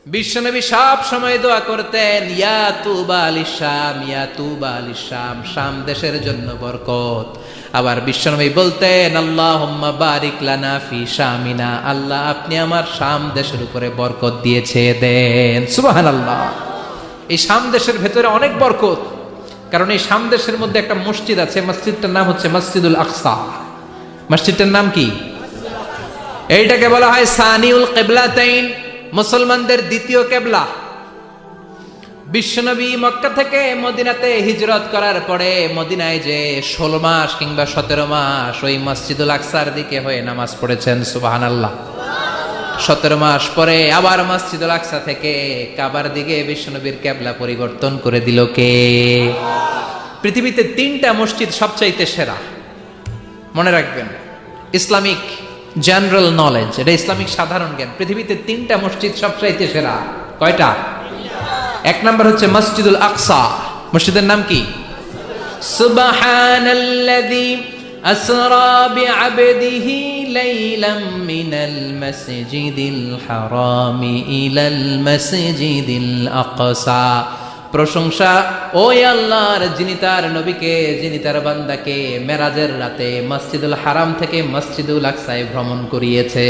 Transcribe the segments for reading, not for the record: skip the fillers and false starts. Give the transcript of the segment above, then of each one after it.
বিশ্বনবী সব সময় দোয়া করতেন, ইয়া তুবা আলিশ শাম, ইয়া তুবা আলিশ শাম, শাম দেশের জন্য বরকত। আবার বিশ্বনবী বলতেন, আল্লাহুম্মা বারিক লানা ফি শামিনা, আল্লাহ আপনি আমার শাম দেশের উপরে বরকত দিয়েছে দেন। সুবহানাল্লাহ। এই শাম দেশের ভেতরে অনেক বরকত, কারণ এই শাম দেশের মধ্যে একটা মসজিদ আছে, মসজিদটার নাম হচ্ছে মসজিদুল আকসা। মসজিদটার নাম কি? এইটাকে বলা হয় সানিউল কিবলাতাইন, মুসলমানদের দ্বিতীয় কেবলা। বিশ্বনবী মক্কা থেকে মদিনাতে হিজরত করার পরে মদিনায় যে 16 মাস কিংবা 17 মাস ওই মসজিদুল আকসার দিকে হয়ে নামাজ পড়েছেন। সুবহানাল্লাহ। 17 মাস পরে আবার মসজিদুল আকসা থেকে কাবার দিকে বিশ্বনবীর কেবলা পরিবর্তন করে দিল কে? পৃথিবীতে 3টা মসজিদ সবচাইতে সেরা, মনে রাখবেন। ইসলামিক জেনারেল নলেজ, এটা ইসলামিক সাধারণ জ্ঞান। পৃথিবীতে 3টা মসজিদ সবচাইতে সেরা। কয়টা? 1 নাম্বার হচ্ছে মসজিদুল আকসা। মসজিদের নাম কি? সুবহানাল্লাযী আসরা বিআবদিহি লাইলাম মিনাল মাসজিদিল হারামি ইলাল মাসজিদিল আকসা। প্রশংসা ওই আল্লাহর, যিনি তার নবীকে, যিনি তার বান্দাকে মেরাজের রাতে মসজিদুল হারাম থেকে মসজিদুল আকসায় ভ্রমণ করিয়েছে।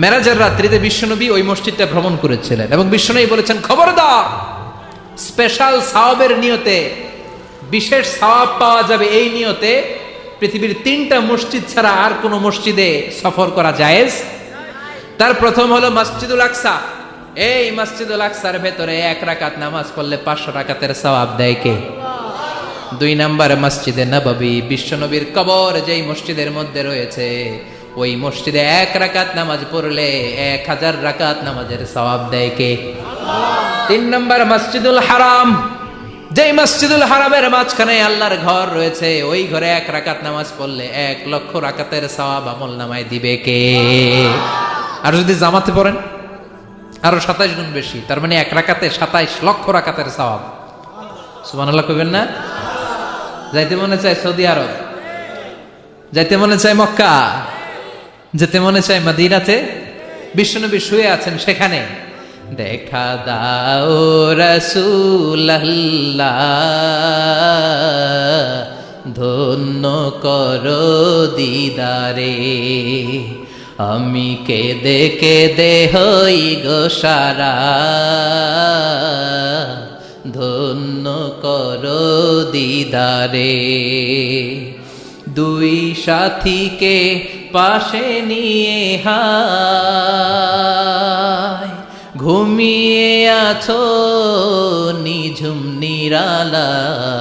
মেরাজের রাত্রিতে বিশ্বনবী ওই মসজিদটা ভ্রমণ করেছিলেন এবং বিশ্বনবী বলেছেন, খবরদার, স্পেশাল সওয়াবের নিয়তে, বিশেষ সওয়াব পাওয়া যাবে এই নিয়তে পৃথিবীর 3টা মসজিদ ছাড়া আর কোনো মসজিদে সফর করা জায়েজ। তার প্রথম হলো মসজিদুল আকসা। এই মসজিদুল আকসার ভেতরে 1 রাকাত নামাজ পড়লে 500 রাকাতের সওয়াব দেয় কে? 2 নাম্বার মসজিদে নববী, বিশ্বনবীর কবর যেই মসজিদের মধ্যে রয়েছে, ওই মসজিদে 1 রাকাত নামাজ পড়লে 1000 রাকাত নামাজের সওয়াব দেয় কে? 3 নাম্বার মসজিদুল হারাম, যেই মসজিদুল হারামের মাঝখানে আল্লাহর ঘর রয়েছে, ওই ঘরে 1 রাকাত নামাজ পড়লে 1 লক্ষ রাকাতের সওয়াব আমল নামায় দিবে কে? আর যদি জামাতে পড়েন আরো 27 গুণ বেশি, তার মানে 1 রাকাতে 27 লক্ষ রাকাতের সওয়াব। সুবহানাল্লাহ কইবেন না? যাইতে মনে চায় সৌদি আরব, যাইতে মনে চায় মক্কা, যেতে মনে চায় মদিনাতে। বিশ্বনবী শুয়ে আছেন সেখানে, দেখা দাও রাসূলুল্লাহ, ধন্য করো দিদারে, আমি কেঁদে কেঁদে হই গো সারা, ধন্য করো দিদারে। 2 সাথীকে পাশে নিয়ে হায় ঘুমিয়ে আছো নিঝুম নিরালায়,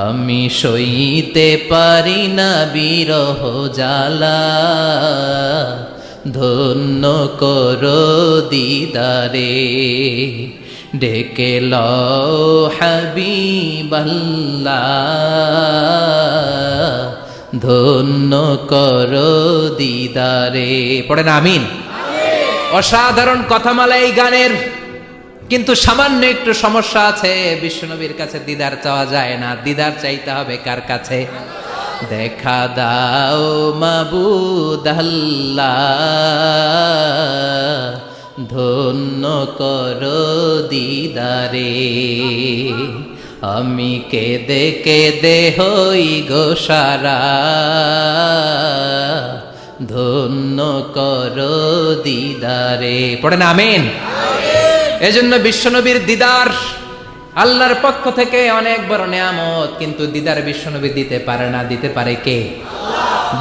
আমি সইতে পারি না বিরহ জ্বালা, ধন্য করো দিদারে, ডেকে লও হাবিবাল্লাহ, ধন্য করো দিদারে। পড়েন আমিন। অসাধারণ কথামালা এই গানের, কিন্তু সামান্য একটু সমস্যা আছে। বিশ্বনবীর কাছে দিদার চাওয়া যায় না, দিদার চাইতে হবে কার কাছে? দেখা দাও মাবুদ আল্লাহ, ধন্য করো দিদারে, আমি কেঁদে কেঁদে হই গো সারা, ধন্য করো দিদারে। পড়েন আমিন। এজন্য বিশ্বনবীর দিদার আল্লাহর পক্ষ থেকে অনেক বড় নিয়ামত, কিন্তু দিদার বিশ্বনবী দিতে পারে না। দিতে পারে কে?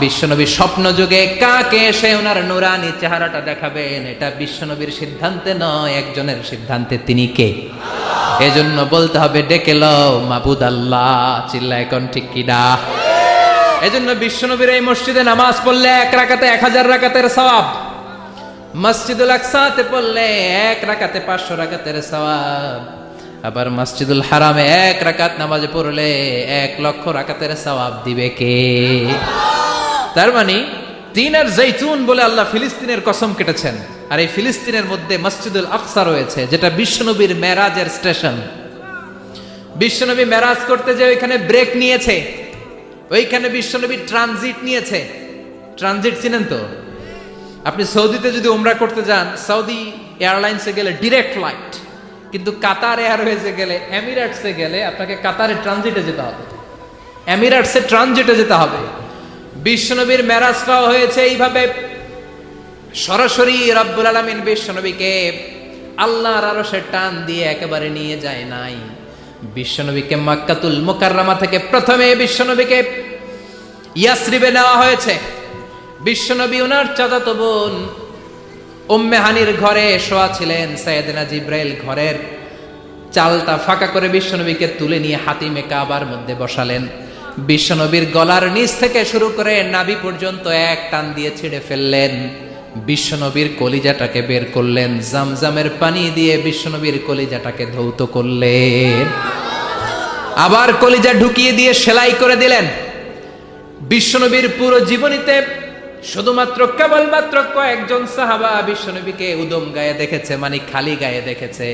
বিশ্বনবী স্বপ্ন যুগে কাকে এসে ওনার নুরানি চেহারাটা দেখাবেন, এটা বিশ্বনবীর সিদ্ধান্তে নয়, একজনের সিদ্ধান্তে। তিনি কে? এজন্য বলতে হবে ডেকে লও মাবুদ আল্লাহ। চিল্লায় কোন ঠিক কিনা? এজন্য বিশ্বনবীর এই মসজিদে নামাজ পড়লে 1 রাকাতে 1000 রাকাতের সওয়াব, মসজিদুল আকসাতে পড়লে 1 রাকাতে 500 রাকাতের সওয়াব, আবার মসজিদুল হারামে 1 রাকাত নামাজ পড়লে 1 লক্ষ রাকাতের সওয়াব দিবে কে? তার মানে তিনের জৈতুন বলে আল্লাহ ফিলিস্তিনের কসম কেটেছেন। আর এই ফিলিস্তিনের মধ্যে মসজিদুল আকসা রয়েছে, যেটা বিশ্বনবীর মেরাজের স্টেশন। বিশ্বনবী মেরাজ করতে যে ওইখানে ব্রেক নিয়েছে, ওইখানে বিশ্বনবী ট্রানজিট নিয়েছে। ট্রানজিট চিনেন তো? আপনি সৌদিতে যদি উমরা করতে যান, সৌদি এয়ারলাইন্সে গেলে ডিরেক্ট ফ্লাইট, কিন্তু কাতার এয়ারওয়েজে গেলে, এমিরেটসে গেলে আপনাকে কাতারে ট্রানজিটে যেতে হবে, এমিরেটসে ট্রানজিটে যেতে হবে। বিশ্বনবীর মেরাজটাও হয়েছে এইভাবে, সরাসরি রব্বুল আলামিন বিশ্বনবীকে আল্লাহর আরশের টান দিয়ে একেবারে নিয়ে যায় নাই। বিশ্বনবীকে মক্কাতুল মুকাররমা থেকে প্রথমে বিশ্বনবীকে ইয়াসরিবে নেওয়া হয়েছে। বিশ্বনবী ওনার চাচাতো বোন উম্মে হানির ঘরে শোয়া ছিলেন। সাইয়েদনা জিব্রাইল ঘরের চালটা ফাঁকা করে বিশ্বনবীকে তুলে নিয়ে হাতিমে কাবার মধ্যে বসালেন। বিশ্বনবীর গলার নিচ থেকে শুরু করে নাভি পর্যন্ত এক টান দিয়ে ছিঁড়ে ফেললেন। বিশ্বনবীর কলিজাটাকে বের করলেন, জামজামের পানি দিয়ে বিশ্বনবীর কলিজাটাকে ধৌত করলেন, আবার কলিজা ঢুকিয়ে দিয়ে সেলাই করে দিলেন। বিশ্বনবীর পুরো জীবনীতে শুধুমাত্র কেবলমাত্র কয়েকজন সাহাবা বিশ্বনবীকে উদম গায়ে দেখেছে, মানে খালি গায়ে দেখেছে।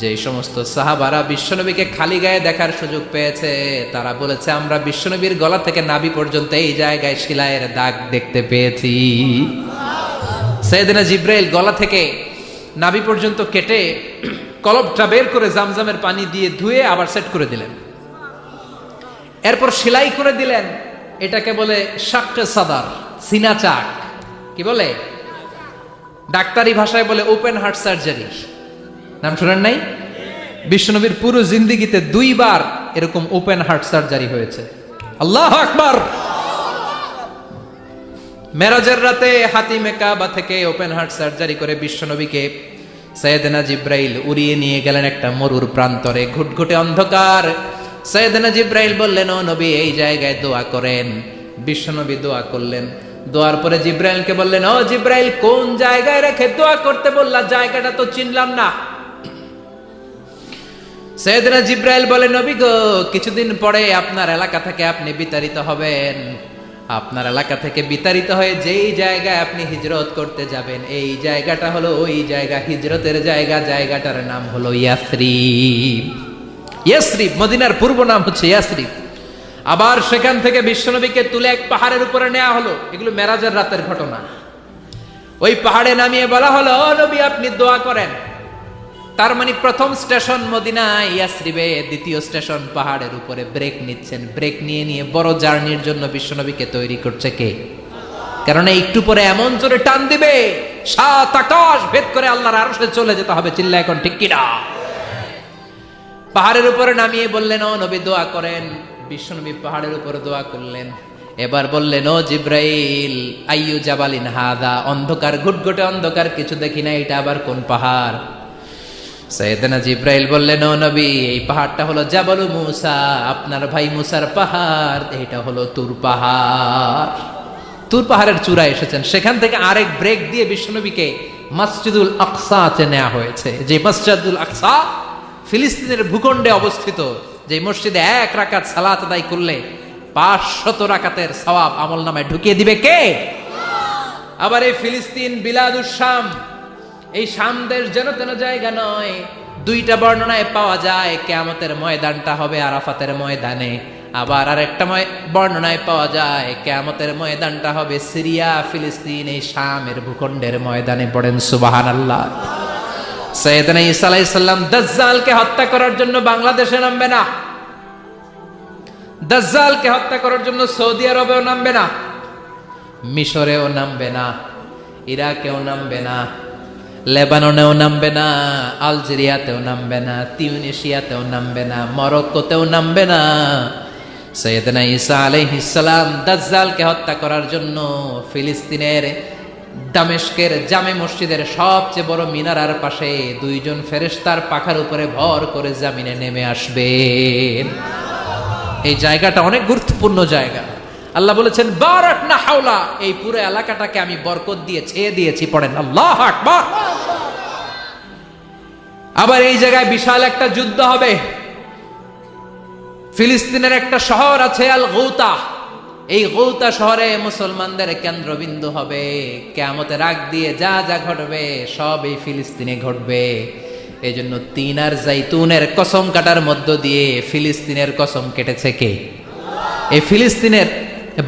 যে সমস্ত সাহাবারা বিশ্বনবীকে খালি গায়ে দেখার সুযোগ পেয়েছে, তারা বলেছে আমরা বিশ্বনবীর গলা থেকে নাভি পর্যন্ত এই জায়গায় সেলাইয়ের দাগ দেখতে পেয়েছি। সাইয়েদনা জিব্রাইল গলা থেকে নাভি পর্যন্ত কেটে কলবটা বের করে জামজামের পানি দিয়ে ধুয়ে আবার সেট করে দিলেন, এরপর সেলাই করে দিলেন। এটাকে বলে শাক্কে সাদার, সিনা চাক। কি বলে? ডাক্তারি ভাষায় বলে ওপেন হার্ট সার্জারি। নাম শুনেন নাই? বিশ্বনবীর পুরো জিন্দেগিতে 2 বার এরকম ওপেন হার্ট সার্জারি হয়েছে। আল্লাহু আকবার। মেরাজের রাতে হাতিমে কাবা থেকে ওপেন হার্ট সার্জারি করে বিশ্বনবীকে সাইয়েদনা জিব্রাইল উড়িয়ে নিয়ে গেলেন একটা মরুর প্রান্তরে, ঘুটঘুটে অন্ধকার। সাইয়েদনা জিব্রাইল বললেন, ও নবী এই জায়গায় দোয়া করেন। বিশ্বনবী দোয়া করলেন। দোয়ার পরে জিব্রাইলকে বললেন, ও জিব্রাইল কোন জায়গায় রেখে দোয়া করতে বললা? জায়গাটা তো চিনলাম না। সাইয়েদনা জিব্রাইল বলেন, নবী গো, কিছুদিন পরে আপনার এলাকা থেকে আপনি বিতাড়িত হবেন। আপনার এলাকা থেকে বিতাড়িত হয়ে যেই জায়গায় আপনি হিজরত করতে যাবেন, এই জায়গাটা হলো ওই জায়গা, হিজরতের জায়গা। জায়গাটার নাম হলো ইয়াসরিব। ইয়াসরিব মদিনার পূর্ব নাম হচ্ছে ইয়াসরিব। আবার সেখান থেকে বিশ্বনবীকে তুলে এক পাহাড়ের উপরে নেওয়া হলো। এগুলো মেরাজের রাতের ঘটনা। ওই পাহাড়ে নামিয়ে বলা হলো, ও নবী আপনি দোয়া করেন। তার মানে প্রথম স্টেশন মদিনা ইয়াসরিবে, দ্বিতীয় স্টেশন পাহাড়ের উপরে। ব্রেক নিচ্ছেন, ব্রেক নিয়ে নিয়ে বড় জার্নির জন্য বিশ্বনবীকে তৈরি করছে কে? কারণ একটু পরে এমন জোরে টান দিবে 7 আকাশ ভেদ করে আল্লাহর আরশে চলে যেতে হবে। চিল্লা এখন ঠিক কিনা? পাহাড়ের উপরে নামিয়ে বললেন, ও নবী দোয়া করেন। বিশ্বনবী পাহাড়ের উপরে দোয়া করলেন। এবার বললেন, ও জিব্রাইল আইয়ু জাবালিন হাদা, অন্ধকার, ঘুটঘুটে অন্ধকার, কিছু দেখি না, এটা আবার কোন পাহাড়? সাইয়েদনা জিব্রাইল বললেন, ও নবী এই পাহাড়টা হলো জাবালু মুসা, আপনার ভাই মুসার পাহাড়। এটা হলো তুর পাহাড়। তুর পাহাড়ের চূড়ায় এসেছেন। সেখান থেকে আরেক ব্রেক দিয়ে বিশ্বনবীকে মসজিদুল আকসাতে নেওয়া হয়েছে। যে মসজিদুল আকসা ফিলিস্তিনের ভূখণ্ডে অবস্থিত, যে মসজিদে 1 রাকাত সালাত আদায় করলে 500 রাকাতের সওয়াব আমলনামায় ঢুকিয়ে দিবে কে? আবার এই ফিলিস্তিন বিলাদুস শাম, এই শাম দেশ যেন তেন জায়গা নয়। 2টা বর্ণনায় পাওয়া যায় কিয়ামতের ময়দানটা হবে আরাফাতের ময়দানে। আবার আরেকটা বর্ণনায় পাওয়া যায় কিয়ামতের ময়দানটা হবে সিরিয়া, ফিলিস্তিন, এই শামের ভূখণ্ডের ময়দানে। পড়েন সুবহানাল্লাহ। সাইয়েদনা ঈসা আলাইহিস সালাম দাজ্জালকে হত্যা করার জন্য বাংলাদেশে নামবে না। দাজ্জালকে হত্যা করার জন্য সৌদি আরবেও নামবে না, মিশরেও নামবে না, ইরাকেও নামবে না, লেবাননেও নামবে না, আলজেরিয়াতেও নামবে না, তিউনিসিয়াতেও নামবে না, মরক্কোতেও নামবে না। সাইয়েদনা ঈসা আলাইহিস সালাম দাজ্জালকে হত্যা করার জন্য ফিলিস্তিনের দামেস্কের জামে মসজিদের সবচেয়ে বড় মিনারার পাশে 2 জন ফেরেশতার পাখার উপরে ভর করে জামিনে নেমে আসবেন। এই জায়গাটা অনেক গুরুত্বপূর্ণ জায়গা। আল্লাহ বলেছেন, বারাকনা হাওলা, এই পুরো এলাকাটাকে আমি বরকত দিয়ে ছেয়ে দিয়েছি। পড়েন আল্লাহু আকবার। আবার এই জায়গায় বিশাল একটা যুদ্ধ হবে। ফিলিস্তিনের একটা শহর আছে আল গৌতা। এই গৌতা শহরে মুসলমানদের কেন্দ্রবিন্দু হবে। কিয়ামতের আগ দিয়ে যা যা ঘটবে সব এই ফিলিস্তিনে ঘটবে। এই জন্য 3 আর জাইতুনের কসম কাটার মধ্য দিয়ে ফিলিস্তিনের কসম কেটেছে কে? এই ফিলিস্তিনের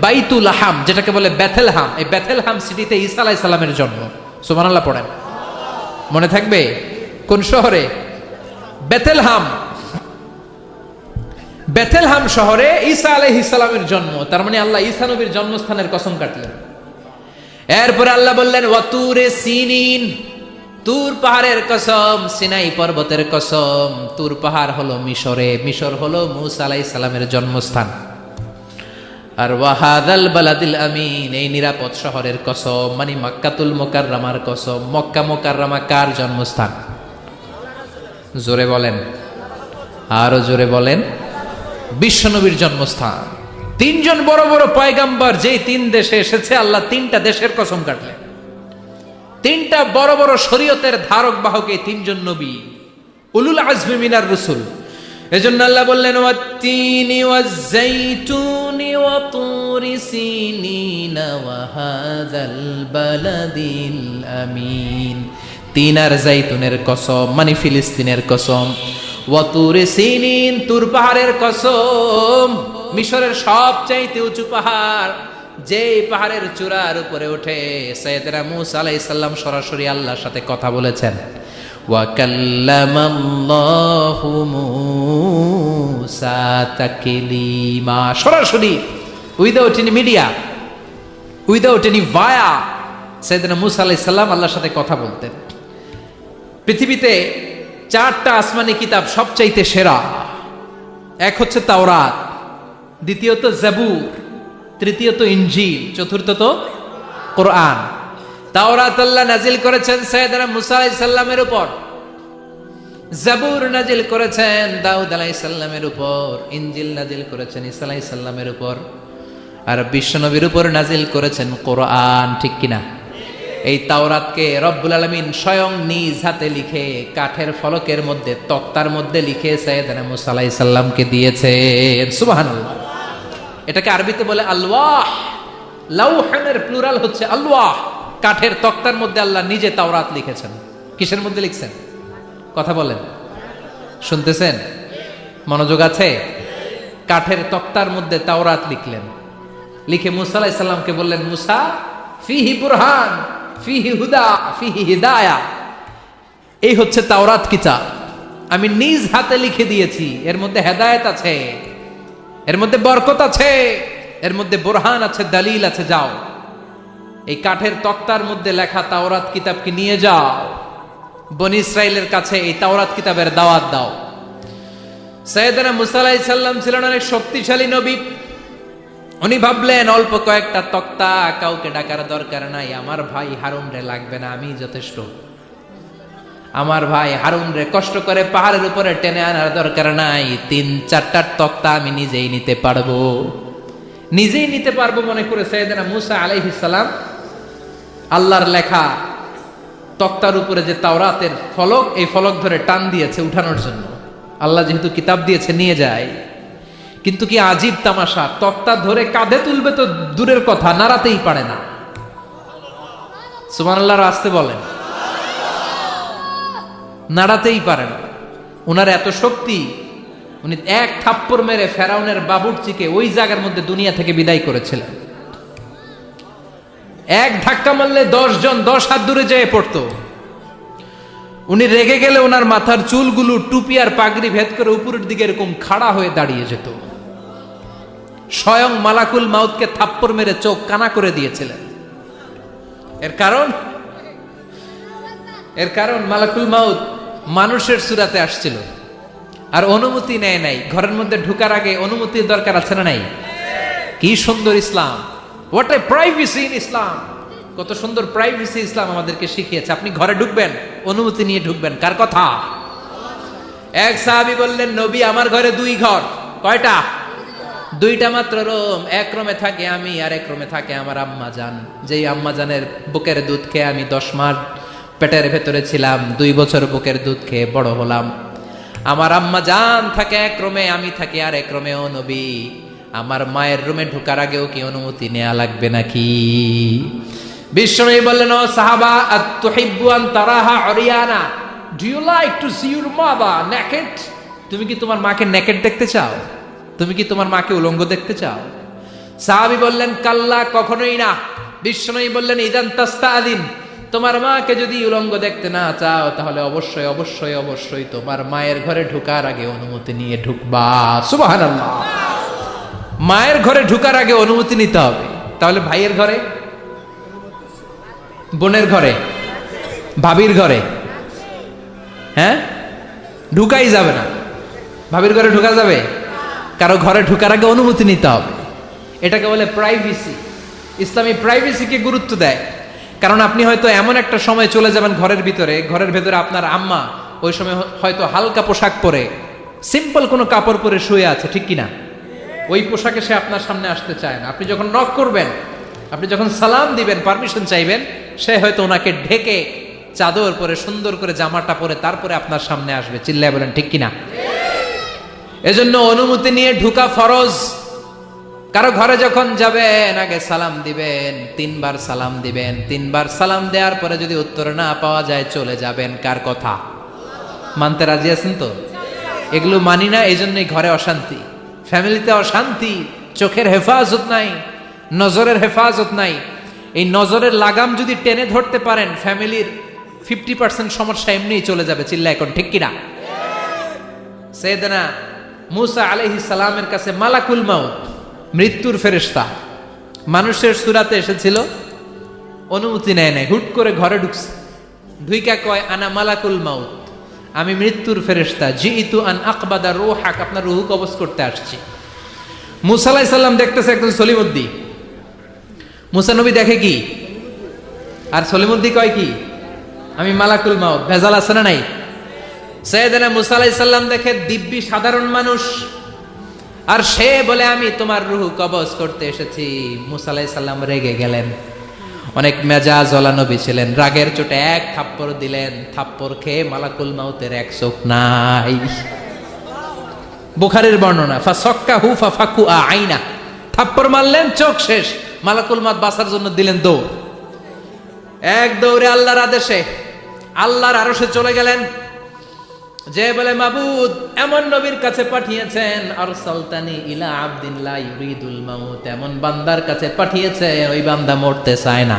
বাইতুল লাহাম, যেটাকে বলে বেথেলহাম, এই বেথেলহাম সিটিতে ঈসা আলাইহিস সালামের জন্ম। সুবহানাল্লাহ পড়েন, মনে থাকবে। কোন শহরে? বেথেলহাম। বেথেলহাম শহরে ঈসা আলাইহিস সালামের জন্ম। তার মানে আল্লাহ ঈসা নবীর জন্মস্থানের কসম কাটলেন। এরপরে আল্লাহ বললেন ওয়াতুরে সিনিন, তুর পাহাড়ের কসম, সিনাই পর্বতের কসম। তুর পাহাড় হলো মিশরে, মিশর হলো মূসা আলাইহিস সালামের জন্মস্থান। আর ওয়াহাদাল বালাদিল আমিন, এই নিরাপদ শহরের কসম, মানে মক্কাতুল মুকাররমার কসম। মক্কা মুকাররমা কার জন্মস্থান? জোরে বলেন, আরো জোরে বলেন। বিশ্বনবীর জন্মস্থান। তিনজন বড় বড় পয়গাম্বর যেই তিন দেশে এসেছে, আল্লাহ তিনটা দেশের কসম কাটলেন। তিনটা বড় বড় শরীয়তের ধারক বাহক এই তিনজন নবী, উলুল আজমি মিনার রসুল। এজন্য আল্লাহ বললেন ওয়াত্তিনি ওয়াজ্জাইতুনি ওয়া তুরি সিনিনা ওয়া হাযাল বালাদিল আমিন। তিন আর জাইতুনের কসম, মানে ফিলিস্তিনের কসম। ওয়া তুরি সিনিন, তুর পাহাড়ের কসম, মিশরের সবচাইতে উঁচু পাহাড়, যে পাহাড়ের চূড়ার উপরে উঠে সাইয়েদনা মূসা আলাইহিস সালাম সরাসরি আল্লাহর সাথে কথা বলেছেন। ওয়া কাল্লামাল্লাহু মূসা তাকলিমা, সরাসরি, without any media, without any via, সাইয়েদনা মূসা আলাইহিস সালাম আল্লাহর সাথে কথা বলতেন। পৃথিবীতে চারটা আসমানি কিতাব সবচাইতে সেরা। এক হচ্ছে তাওরাত, দ্বিতীয়ত জাবুর, তৃতীয়ত ইনজিল, চতুর্থত কোরআন। তাওরাত আল্লাহ নাজিল করেছেন সাইয়েদনা মূসা আলাইহিস সালামের উপর, জাবুর নাজিল করেছেন দাউদ আলাইহিস সালামের উপর, ইনজিল নাজিল করেছেন ঈসা আলাইহিস সালামের উপর, আর বিশ্বনবীর উপর নাজিল করেছেন কোরআন। ঠিক কিনা? এই তাওরাতকে রব্বুল আলামিন স্বয়ং নিজ হাতে লিখে কাঠের ফলকের মধ্যে, তক্তার মধ্যে লিখে সাইয়েদনা মূসা আলাইহিস সালামকে দিয়েছেন। সুবহানাল্লাহ। এটাকে আরবিতে বলে আলওয়াহ। লাউহানের প্লুরাল হচ্ছে আলওয়াহ। কাঠের তক্তার মধ্যে আল্লাহ নিজে তাওরাত লিখেছেন। কিসের মধ্যে লিখছেন? কথা বলেন, শুনতেছেন? মনোযোগ আছে? কাঠের তক্তার মধ্যে তাওরাত লিখলেন। লিখে মূসা আলাইহিস সালামকে বললেন, মূসা, ফিহি বুরহান, ফিহি হুদা, ফিহি হিদায়া। এই হচ্ছে তাওরাত কিতাব, আমি নিজ হাতে লিখে দিয়েছি। এর মধ্যে হেদায়েত আছে, এর মধ্যে বরকত আছে, এর মধ্যে বুরহান আছে, দলিল আছে। যাও, এই কাঠের তক্তার মধ্যে লেখা তাওরাত কিতাবকে নিয়ে যাও, বনি ইসরাইলের কাছে এই তাওরাত কিতাবের দাওয়াত দাও। সাইয়েদনা মূসা আলাইহিস সালাম ছিলেন অনেক শক্তিশালী নবী। উনি ভাবলেন অল্প কয়েকটা তক্তা, কাউকে ডাকার দরকার নাই, আমার ভাই হারুন রে লাগবে না, আমি যথেষ্ট। আমার ভাই হারুন রে কষ্ট করে পাহাড়ের উপরে টেনে আনার দরকার নাই, 3-4টা তক্তা আমি নিজেই নিতে পারবো। নিজেই নিতে পারবো মনে করে সাইয়েদনা মূসা আলাইহিস সালাম আল্লাহর লেখা তক্তার উপরে যে তাওরাতের ফলক, এই ফলক ধরে টান দিয়েছে উঠানোর জন্য। আল্লাহ যেহেতু কিতাব দিয়েছে নিয়ে যায়। কিন্তু কি আজীব তামাশা, তক্তা ধরে কাঁধে তুলবে তো দূরের কথা, নাড়াতেই পারে না। সুবহানাল্লাহর আসতে বলেন, নাড়াতেই পারে না। উনার এত শক্তি, উনি এক থাপ্পড় মেরে ফেরাউনের বাবুর্চিকে ওই জায়গার মধ্যে দুনিয়া থেকে বিদায় করেছিলেন। এক ধাক্কা মারলে 10 জন 10 হাত দূরে যেয়ে পড়তো। উনি রেগে গেলে ওনার মাথার চুলগুলো টুপি আর পাগড়ি ভেদ করে উপরের দিকে এরকম খাড়া হয়ে দাঁড়িয়ে যেত। স্বয়ং মালাকুল মাউতকে থাপ্পড় মেরে চোখ কানা করে দিয়েছিলেন। এর কারণ মালাকুল মাউত মানুষের সূরাতে আসছিল আর অনুমতি নেয় নাই। ঘরের মধ্যে ঢোকার আগে অনুমতির দরকার আছে না নাই? কি সুন্দর ইসলাম, হোয়াট এ প্রাইভেসি ইন ইসলাম। কত সুন্দর প্রাইভেসি ইসলাম আমাদেরকে শিখিয়েছে। আপনি ঘরে ঢুকবেন, অনুমতি নিয়ে ঢুকবেন। কার কথা? এক সাহাবী বললেন, নবী আমার ঘরে 2 ঘর। কয়টা? 2টা মাত্র রুম। এক রুমে থাকে আমি, আর এক রুমে থাকে আমার আম্মা জান। যেই আম্মা জানের বুকের দুধ খেয়ে আমি 10 মাস পেটের ভেতরে ছিলাম, 2 বছর বুকের দুধ খেয়ে বড় হলাম। আমার আম্মা জান থাকে এক রুমে, আমি থাকি আর এক রুমে। ও নবী, আমার মায়ের রুমে ঢোকার আগেও কি অনুমতি নেওয়া লাগবে নাকি? বিশ্বনবী বললেন, ও সাহাবা, আতুহিব্বু আন তারাহা উরিয়ানা, do you like to see your mother naked? তুমি কি তোমার মাকে নেকেড দেখতে চাও? তুমি কি তোমার মাকে উলঙ্গ দেখতে চাও? সাহাবী বললেন কাল্লা, কখনোই না। বিশ্বনবী বললেন ইদান তাস্তাআদিন, তোমার মাকে যদি উলঙ্গ দেখতে না চাও তাহলে অবশ্যই অবশ্যই অবশ্যই তোমার মায়ের ঘরে ঢোকার আগে অনুমতি নিয়ে ঢুকবা। সুবহানাল্লাহ। মায়ের ঘরে ঢোকার আগে অনুমতি নিতে হবে। তাহলে ভাইয়ের ঘরে, বোনের ঘরে, ভাবির ঘরে হ্যাঁ ঢুকাই যাবে না। ভাবির ঘরে ঢোকা যাবে? কারো ঘরে ঢোকার আগে অনুমতি নিতে হবে। এটাকে বলে প্রাইভেসি। ইসলামী প্রাইভেসিকে গুরুত্ব দেয়। কারণ আপনি হয়তো এমন একটা সময় চলে যাবেন ঘরের ভিতরে, ঘরের ভেতরে আপনার আম্মা ওই সময় হয়তো হালকা পোশাক পরে, সিম্পল কোনো কাপড় পরে শুয়ে আছে, ঠিক কিনা? ওই পোশাকে সে আপনার সামনে আসতে চায় না। আপনি যখন নক করবেন, আপনি যখন সালাম দিবেন, পারমিশন চাইবেন, সে হয়তো ওনাকে ঢেকে চাদর পরে সুন্দর করে জামাটা পরে তারপরে আপনার সামনে আসবে। চিল্লায় বলেন ঠিক কিনা? এজন্য অনুমতি নিয়ে ঢুকা ফরজ। কারো ঘরে যখন যাবেন আগে সালাম দিবেন, 3 বার সালাম দিবেন। 3 বার সালাম দেওয়ার পরে যদি উত্তর না পাওয়া যায় চলে যাবেন। কার কথা মানতে রাজি আছেন তো? এগুলো মানি না, এই জন্যই ঘরে অশান্তি, ফ্যামিলিতে অশান্তি, চোখের হেফাজত নাই, নজরের হেফাজত নাই। এই নজরের লাগাম যদি টেনে ধরতে পারেন, ফ্যামিলির 50% সমস্যা এমনিই চলে যাবে। চিল্লা এখন ঠিক কিনা? সাইয়েদনা মুসা আলাইহিস সালামের কাছে মালাকুল মাউত, মৃত্যুর ফেরেশতা, মানুষের সূরাতে এসেছিল, অনুমতি নেয় নাই, হুট করে ঘরে ঢুকছে। ঢুইকা কয় আনা মালাকুল মাউত, আমি মৃত্যুর ফেরেশতা, জিইতু আন আকবাদা রূহাক, আপনার রূহ কবজ করতে আসছি। মুসা আলাইহিস সালাম দেখতেছে একজন সলিমুদ্দি। মুসা নবী দেখে কি, আর সলিমুদ্দি কয় কি, আমি মালাকুল মাউত। ভেজাল আছে না নাই? সাইয়েদনা মুসা আলাইহিস সালাম দেখে দিব্যি সাধারণ মানুষ, আর সে বলে আমি তোমার রূহ কবজ করতে এসেছি। মুসা আলাইহিস সালাম রেগে গেলেন। অনেক মেজাজওয়ালা নবী ছিলেন। রাগের চোটে এক থাপ্পড় দিলেন। থাপ্পড় খেয়ে মালাকুল মাউতের এক চোখ নাই। বুখারীর বর্ণনা, ফাসাক্কাহু ফাফাকুআ আইনা, থাপ্পড় মারলেন, চোখ শেষ। মালাকুল মাউত বাঁচার জন্য দিলেন দৌড়। এক দৌড়ে আল্লাহর আদেশে আল্লাহর আরশে চলে গেলেন। যে বলে মাবুদ এমন নবীর কাছে পাঠিয়েছেন, আরসালতানি ইলা আবদিন লা ইউরিদুল মাউত, এমন বান্দার কাছে পাঠিয়েছে ওই বান্দা মরতে চায় না,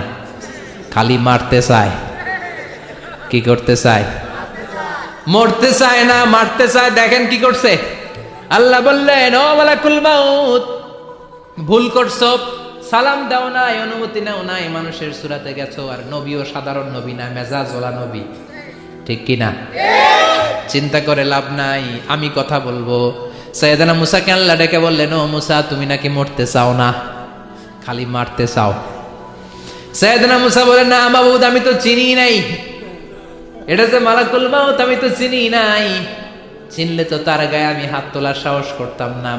খালি মারতে চায়। কি করতে চায়? মরতে চায় না, মারতে চায়। দেখেন কি করছে আল্লাহ। বললেন ও মালাকুল মাউত, ভুল করছো, সালাম দাও নাই, অনুমতি নাও নাই, মানুষের সূরাতে গেছো, আর নবীও সাধারণ নবী না, মেজাজওয়ালা নবী, ঠিক কিনা? চিন্তা করে লাভ নাই, আমি কথা বলবো। সাইয়েদনা মুসাকে আল্লাহ ডেকে বললেন ও মুসা, তুমি নাকি মরতে চাও না, খালি মারতে চাও। সাইয়েদনা মুসা বলেন না মাবুদ, আমি তো চিনি নাই, এটা যে মালাকুল মাউত আমি তো চিনি নাই, চিনলে তো তার গায়ে আমি হাত তোলার সাহস করতাম না।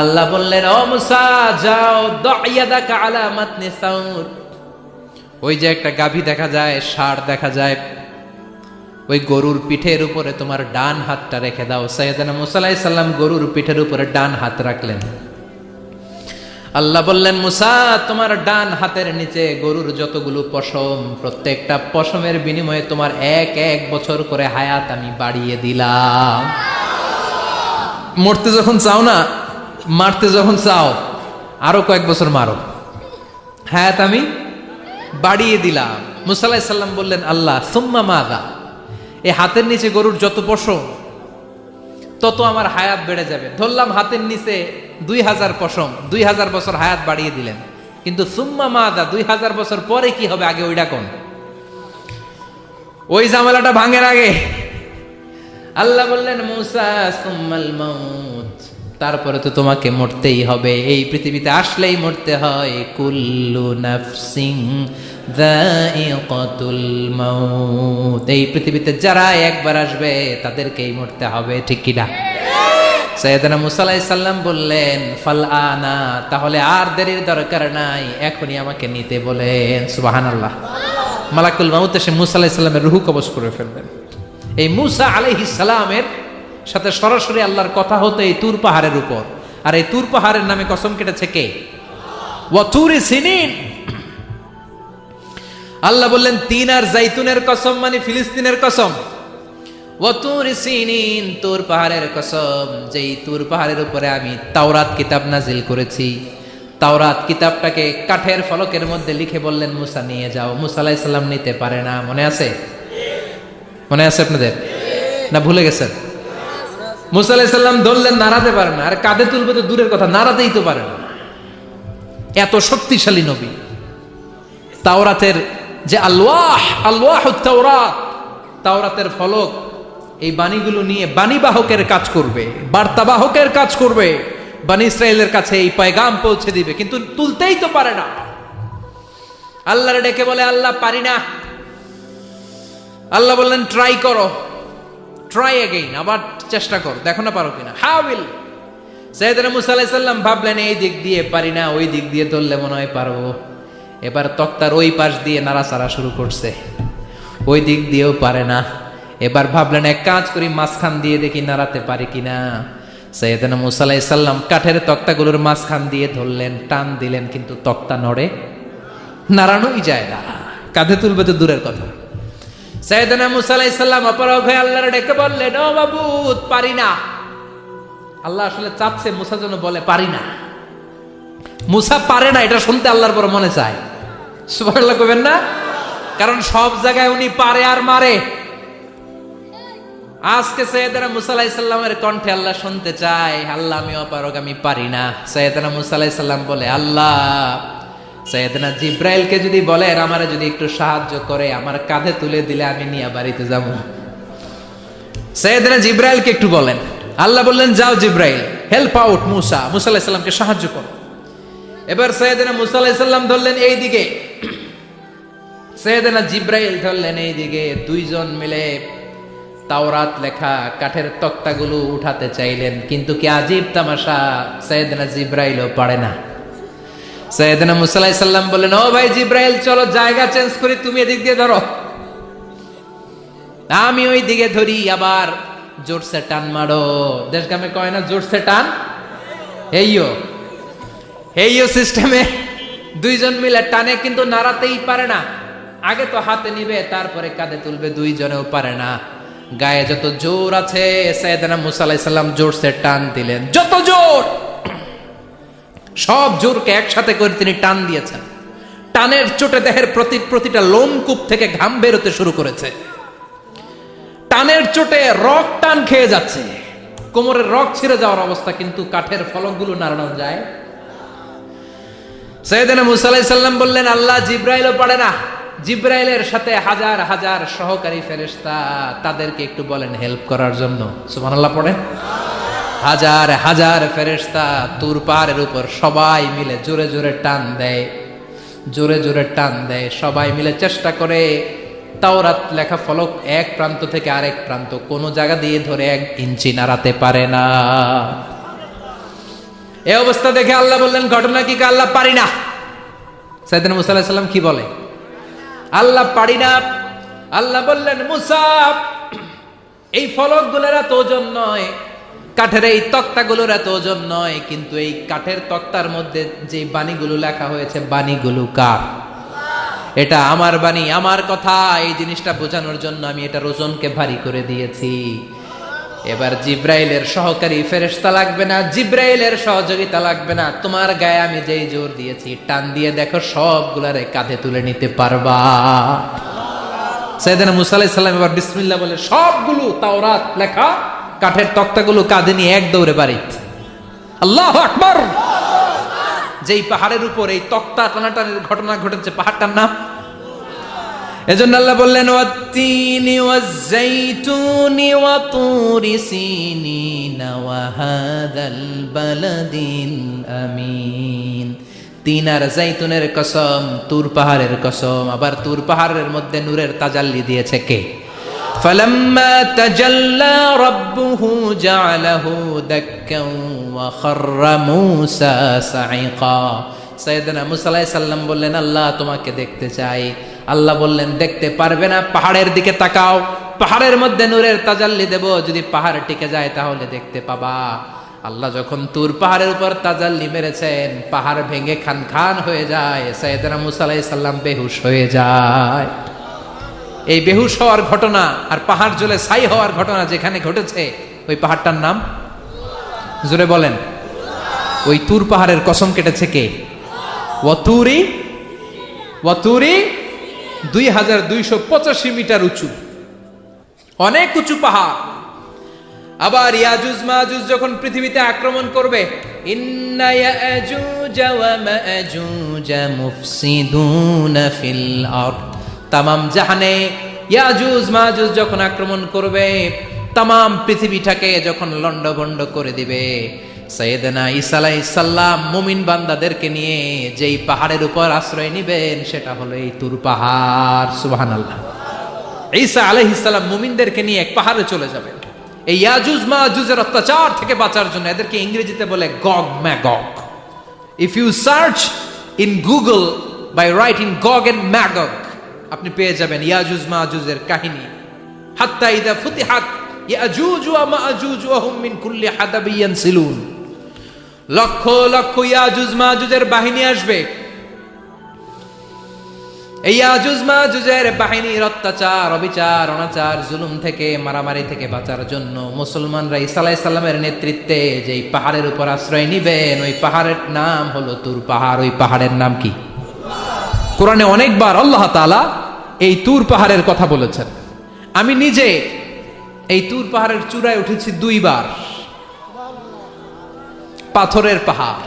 আল্লাহ বললেন ও মুসা যাও, দাইয়াদাকা আলা মাতনি সাউর, ওই যে একটা গাভী দেখা যায়, ষাঁড় দেখা যায়, ওই গরুর পিঠের উপরে তোমার ডান হাতটা রেখে দাও। সাইয়েদনা মুসা আলাইহিস সালাম গরুর পিঠের উপরে ডান হাত রাখলেন। আল্লাহ বললেন মুসা, তোমার ডান হাতের নিচে গরুর যতগুলো পশম, প্রত্যেকটা পশমের বিনিময়ে তোমার 1 বছর করে হায়াত আমি বাড়িয়ে দিলাম। মরতে যখন চাও না, মারতে যখন চাও, আরো কয়েক বছর মারো, হায়াত আমি বাড়িয়ে দিলাম। মুসা আলাইহিস সালাম বললেন আল্লাহ সুম্মা মাযা, এই হাতের নিচে গরুর যত পশম তত আমার হায়াত বেড়ে যাবে। ধরলাম হাতের নিচে 2000 পশম, 2000 বছর হায়াত বাড়িয়ে দিলেন, কিন্তু সুম্মা মাযা, 2000 বছর পরে কি হবে, আগে ওইটা কোন, ওই ঝামেলাটা ভাঙের আগে। আল্লাহ বললেন মুসা সুম্মাল মাউত, তারপরে তো তোমাকে মরতেই হবে, এই পৃথিবীতে আসলেই মরতে হয়। কুল্লু নাফসিন যায়িকাতুল মাউত, এই পৃথিবীতে যারা একবার আসবে তাদেরকেই মরতে হবে, ঠিক কিনা? সাইয়েদনা মুসা আলাইহিস সালাম বললেন ফাল আনা, তাহলে আর দেরির দরকার নাই, এখনই আমাকে নিতে বলেন। সুবহানাল্লাহ। মালাকুল মাউত এসে মুসা আলাইহিস সালামের রূহ কবজ করে ফেলবেন। এই মুসা আলাইহিস সালামের সাথে সরাসরি আল্লাহর কথা হতো এই তুর পাহাড়ের উপর, আর এই তুর পাহাড়ের নামে কসম কেটেছে কে? ওয়া তুরি সিনিন। আল্লাহ বললেন তিন আর জাইতুনের কসম, মানে ফিলিস্তিনের কসম। ওয়া তুরি সিনিন, তুর পাহাড়ের কসম, যেই তুর পাহাড়ের উপরে আমি তাওরাত কিতাব নাজিল করেছি। তাওরাত কিতাবটাকে কাঠের ফলকের মধ্যে লিখে বললেন মুসা নিয়ে যাও। মুসা আলাইহিস সালাম নিতে পারে না। মনে আছে? মনে আছে আপনাদের না ভুলে গেছেন? মুসা আলাইহিস সালাম ধরলেন, নাড়াতে পারে না। আর কাঁধে তুলবে তো দূরের কথা, নাড়াতেই তো পারে না। এত শক্তিশালী নবী। তাওরাতের যে আলওয়াহুত তাওরাত, তাওরাতের ফলক, এই বাণীগুলো নিয়ে বাণীবাহকের কাজ করবে, বার্তাবাহকের কাজ করবে, বনী ইসরায়েলের কাছে এই পয়গাম পৌঁছে দিবে, কিন্তু তুলতেই তো পারে না। আল্লাহর ডেকে বলে, আল্লাহ পারি না। আল্লাহ বললেন, ট্রাই করো, ট্রাই এগেইন, আবার চেষ্টা করো, দেখো না পারো কিনা। হাউইল সাইয়েদনা মুসা আলাইহিস সালাম ভাবলেন, এই দিক দিয়ে পারি না, ওই দিক দিয়ে ধরলে মনে হয় পারবো। এবার তক্তার ওই পাশ দিয়ে নাড়াচাড়া শুরু করছে, ওই দিক দিয়েও পারে না। এবার ভাবলেন, এক কাজ করি, মাঝখান দিয়ে দেখি নাড়াতে পারি কিনা। সাইয়েদনা মুসা আলাইহিস সালাম কাঠের তক্তাগুলোর মাঝখান দিয়ে ধরলেন, টান দিলেন, কিন্তু তক্তা নড়ে, নাড়ানোই যায় না। কাঁধে তুলবে তো দূরের কথা। সাইয়েদনা মুসা আলাইহিস সালাম অপারগ হয়ে আল্লাহর ডেকে বললেন, ও মাবুদ, পারি না। আল্লাহ আসলে চাচ্ছে মুসা যেন বলে পারি না। মুসা পারে না এটা শুনতে আল্লাহর বড় মনে চায়। সুবহানাল্লাহ কইবেন না? কারণ সব জায়গায় উনি পারে আর মারে। আজকে সাইয়েদনা মুসা আলাইহিস সালামের কণ্ঠে আল্লাহ শুনতে চায়, আল্লাহ আমি অপারগ, আমি পারি না। সাইয়েদনা মুসা আলাইহিস সালাম বলে, আল্লাহ সাইয়েদনা জিব্রাইলকে যদি বলেন আমারে যদি একটু সাহায্য করে, আমার কাঁধে তুলে দিলে আমি নিয়ে বাড়িতে যাব। সাইয়েদনা জিব্রাইলকে একটু বলেন। আল্লাহ বললেন, যাও জিব্রাইল, হেল্প আউট মুসা, মুসা আলাইহিস সালামকে সাহায্য করো। এবার সাইয়েদনা মুসা আলাইহিস সালাম ধরলেন এই দিকে, সাইয়েদনা জিব্রাইল ধরলেন এই দিকে। দুইজন মিলে তাওরাত লেখা কাঠের তক্তাগুলো উঠাতে চাইলেন, কিন্তু কি আজীব তামাশা, সাইয়েদনা জিব্রাইলও পারে না। সাইয়েদনা মুসা আলাইহিস সালাম বললেন, ও ভাই জিব্রাইল, চলো জায়গা চেঞ্জ করি, তুমি এদিক দিয়ে ধরো, আমি ওই দিকে ধরি, আবার জোরসে টান মারো। দেশ গ্রামে কয় না জোরসে টান, এইও সিস্টেমে দুইজন মিলে টানে, কিন্তু নাড়াতেই পারে না। আগে তো হাতে নিবে, তারপরে কাঁধে তুলবে, দুইজনেও পারে না। গায়ে যত জোর আছে সাইয়েদনা মুসা আলাইহিস সালাম জোরসে টান দিলেন, যত জোর, সব জোরকে একসাথে করে তিনি টান দিয়েছেন। টানের চোটে দেহের প্রতিটা লোমকূপ থেকে ঘাম বেরোতে শুরু করেছে। টানের চোটে রক টান খেয়ে যাচ্ছে, কোমরের রক ছিঁড়ে যাওয়ার অবস্থা, কিন্তু কাঠের ফলকগুলো নাড়ানো যায়। সাইয়েদনা মুসা আলাইহিস সালাম বললেন, আল্লাহ জিব্রাইলও পারে না। জিব্রাইলের সাথে হাজার হাজার সহকারী ফেরেশতা, তাদেরকে একটু বলেন হেল্প করার জন্য। সুবহানাল্লাহ পড়েন। হাজার হাজার ফেরেশতা তুর পাহাড়ের উপর সবাই মিলে জোরে জোরে টান দেয়, জোরে জোরে টান দেয়। সবাই মিলে চেষ্টা করে তাওরাত লেখা ফলক এক প্রান্ত থেকে আরেক প্রান্ত কোনো জায়গা দিয়ে ধরে 1 ইঞ্চি নাড়াতে পারে না। এই অবস্থা দেখে আল্লাহ বললেন, ঘটনা কি? আল্লাহ পারি না। সাইয়েদনা মুসা আলাইহিস সালাম কি বলে? আল্লাহ পারি না। আল্লাহ বললেন, মুসা, এই ফলকগুলোর এত ওজন নয়, কাঠের এই তক্তাগুলোর এত ওজন নয়, কিন্তু এই কাঠের তক্তার মধ্যে যে বাণীগুলো লেখা হয়েছে, বাণীগুলো কার? এটা আমার বাণী, আমার কথা। এই জিনিসটা বোঝানোর জন্য আমি এটার ওজনকে ভারী করে দিয়েছি। এবার জিব্রাইলের সহকারী ফেরেশতা লাগবে না, জিব্রাইলের সহযোগিতা লাগবে না, তোমার গায়ে আমি যেই জোর দিয়েছি, টান দিয়ে দেখো সবগুলারে কাঁধে তুলে নিতে পারবা। সাইয়েদনা মুসা আলাইহিস সালাম এবার বিসমিল্লাহ বলে সবগুলো তাওরাত লেখা কাঠের তক্তাগুলো কাঁধে নিয়ে এক দৌড়ে বাড়ি। আল্লাহু আকবার। যেই পাহাড়ের উপর এই তক্তা টানাটানির ঘটনা ঘটেছে, পাহাড়টার নাম, এজন্য আল্লাহ বললেন, ওয়াত-তিনি ওয়াজ-যাইতুনি ওয়া তুরি সিনিনা ওয়া হাযাল বালাদিল আমিন। তিন আর যাইতুনের কসম, তুর পাহাড়ের কসম। আবার তুর পাহাড়ের মধ্যে নূরের তাজাল্লি দিয়েছে কে? ফালাম্মা তাজাল্লা রাব্বুহু জাআলাহু দাক্কান ওয়া খাররা মূসা সাঈকা। সাইয়েদনা মুসা আলাইহিস সালাম বললেন, আল্লাহ তোমাকে দেখতে চাই। আল্লাহ বললেন, দেখতে পারবে না, পাহাড়ের দিকে তাকাও, পাহাড়ের মধ্যে নূরের তাজাল্লি দেব, যদি পাহাড় টিকে যায় তাহলে দেখতে পাবা। আল্লাহ যখন তুর পাহাড়ের উপর তাজাল্লি মেরেছেন, পাহাড় ভেঙে খান খান হয়ে যায়, সাইয়েদনা মুসা আলাইহিস সালাম বেহুশ হয়ে যায়। এই বেহুশ হওয়ার ঘটনা আর পাহাড় জ্বলে ছাই হওয়ার ঘটনা যেখানে ঘটেছে, ওই পাহাড়টার নাম জোরে বলেন। ওই তুর পাহাড়ের কসম কেটেছে কে? ওয়াতুরি, ওয়াতুরি 2285 মিটার উঁচু, অনেক উঁচু পাহাড়। আবার ইয়াজুজ মাজুজ যখন পৃথিবীতে আক্রমণ করবে, ইন্না ইয়াজুজ ওয়া মাজুজ মুফসিদুনা ফিল আরদ, তামাম জাহানে ইয়াজুজ মাজুজ যখন আক্রমণ করবে, তামাম পৃথিবীটাকে যখন লন্ডভন্ড করে দিবে, সাইয়েদনা ঈসা আলাইহিস সালাম মুমিন বান্দাদেরকে নিয়ে যেই পাহাড়ের উপর আশ্রয় নেবেন সেটা হলো এই তুর পাহাড়। সুবহানাল্লাহ। ঈসা আলাইহিস সালাম মুমিনদেরকে নিয়ে এক পাহাড়ে চলে যাবেন এই ইয়াজুজ মাজুজের অত্যাচার থেকে বাঁচার জন্য। এদেরকে ইংরেজিতে বলে Gog Magog. If you search in Google by writing Gog and Magog, আপনি পেয়ে যাবেন ইয়াজুজ মাজুজের কাহিনী। হাত্তা ইদা ফুতিহাত ইয়াজুজ ওয়া মাজুজ ওয়া হুম মিন কুল্লি হাদাবিন ইয়ানসিলুন, লক্ষ লক্ষ ইয়াজুজ মাজুজের বাহিনী আসবে। এই ইয়াজুজ মাজুজের বাহিনীর অত্যাচার, অবিচার, অনাচার, জুলুম থেকে, মারামারি থেকে বাঁচার জন্য মুসলমানরা ঈসা আলাইহিস সালামের নেতৃত্বে যেই পাহাড়ের উপর আশ্রয় নিবেন, ওই পাহাড়ের নাম হলো তুর পাহাড়। ওই পাহাড়ের নাম কি? কোরআনে অনেকবার আল্লাহ তাআলা এই তুর পাহাড়ের কথা বলেছেন। আমি নিজে এই তুর পাহাড়ের চূড়ায় উঠেছি 2 বার। পাথরের পাহাড়,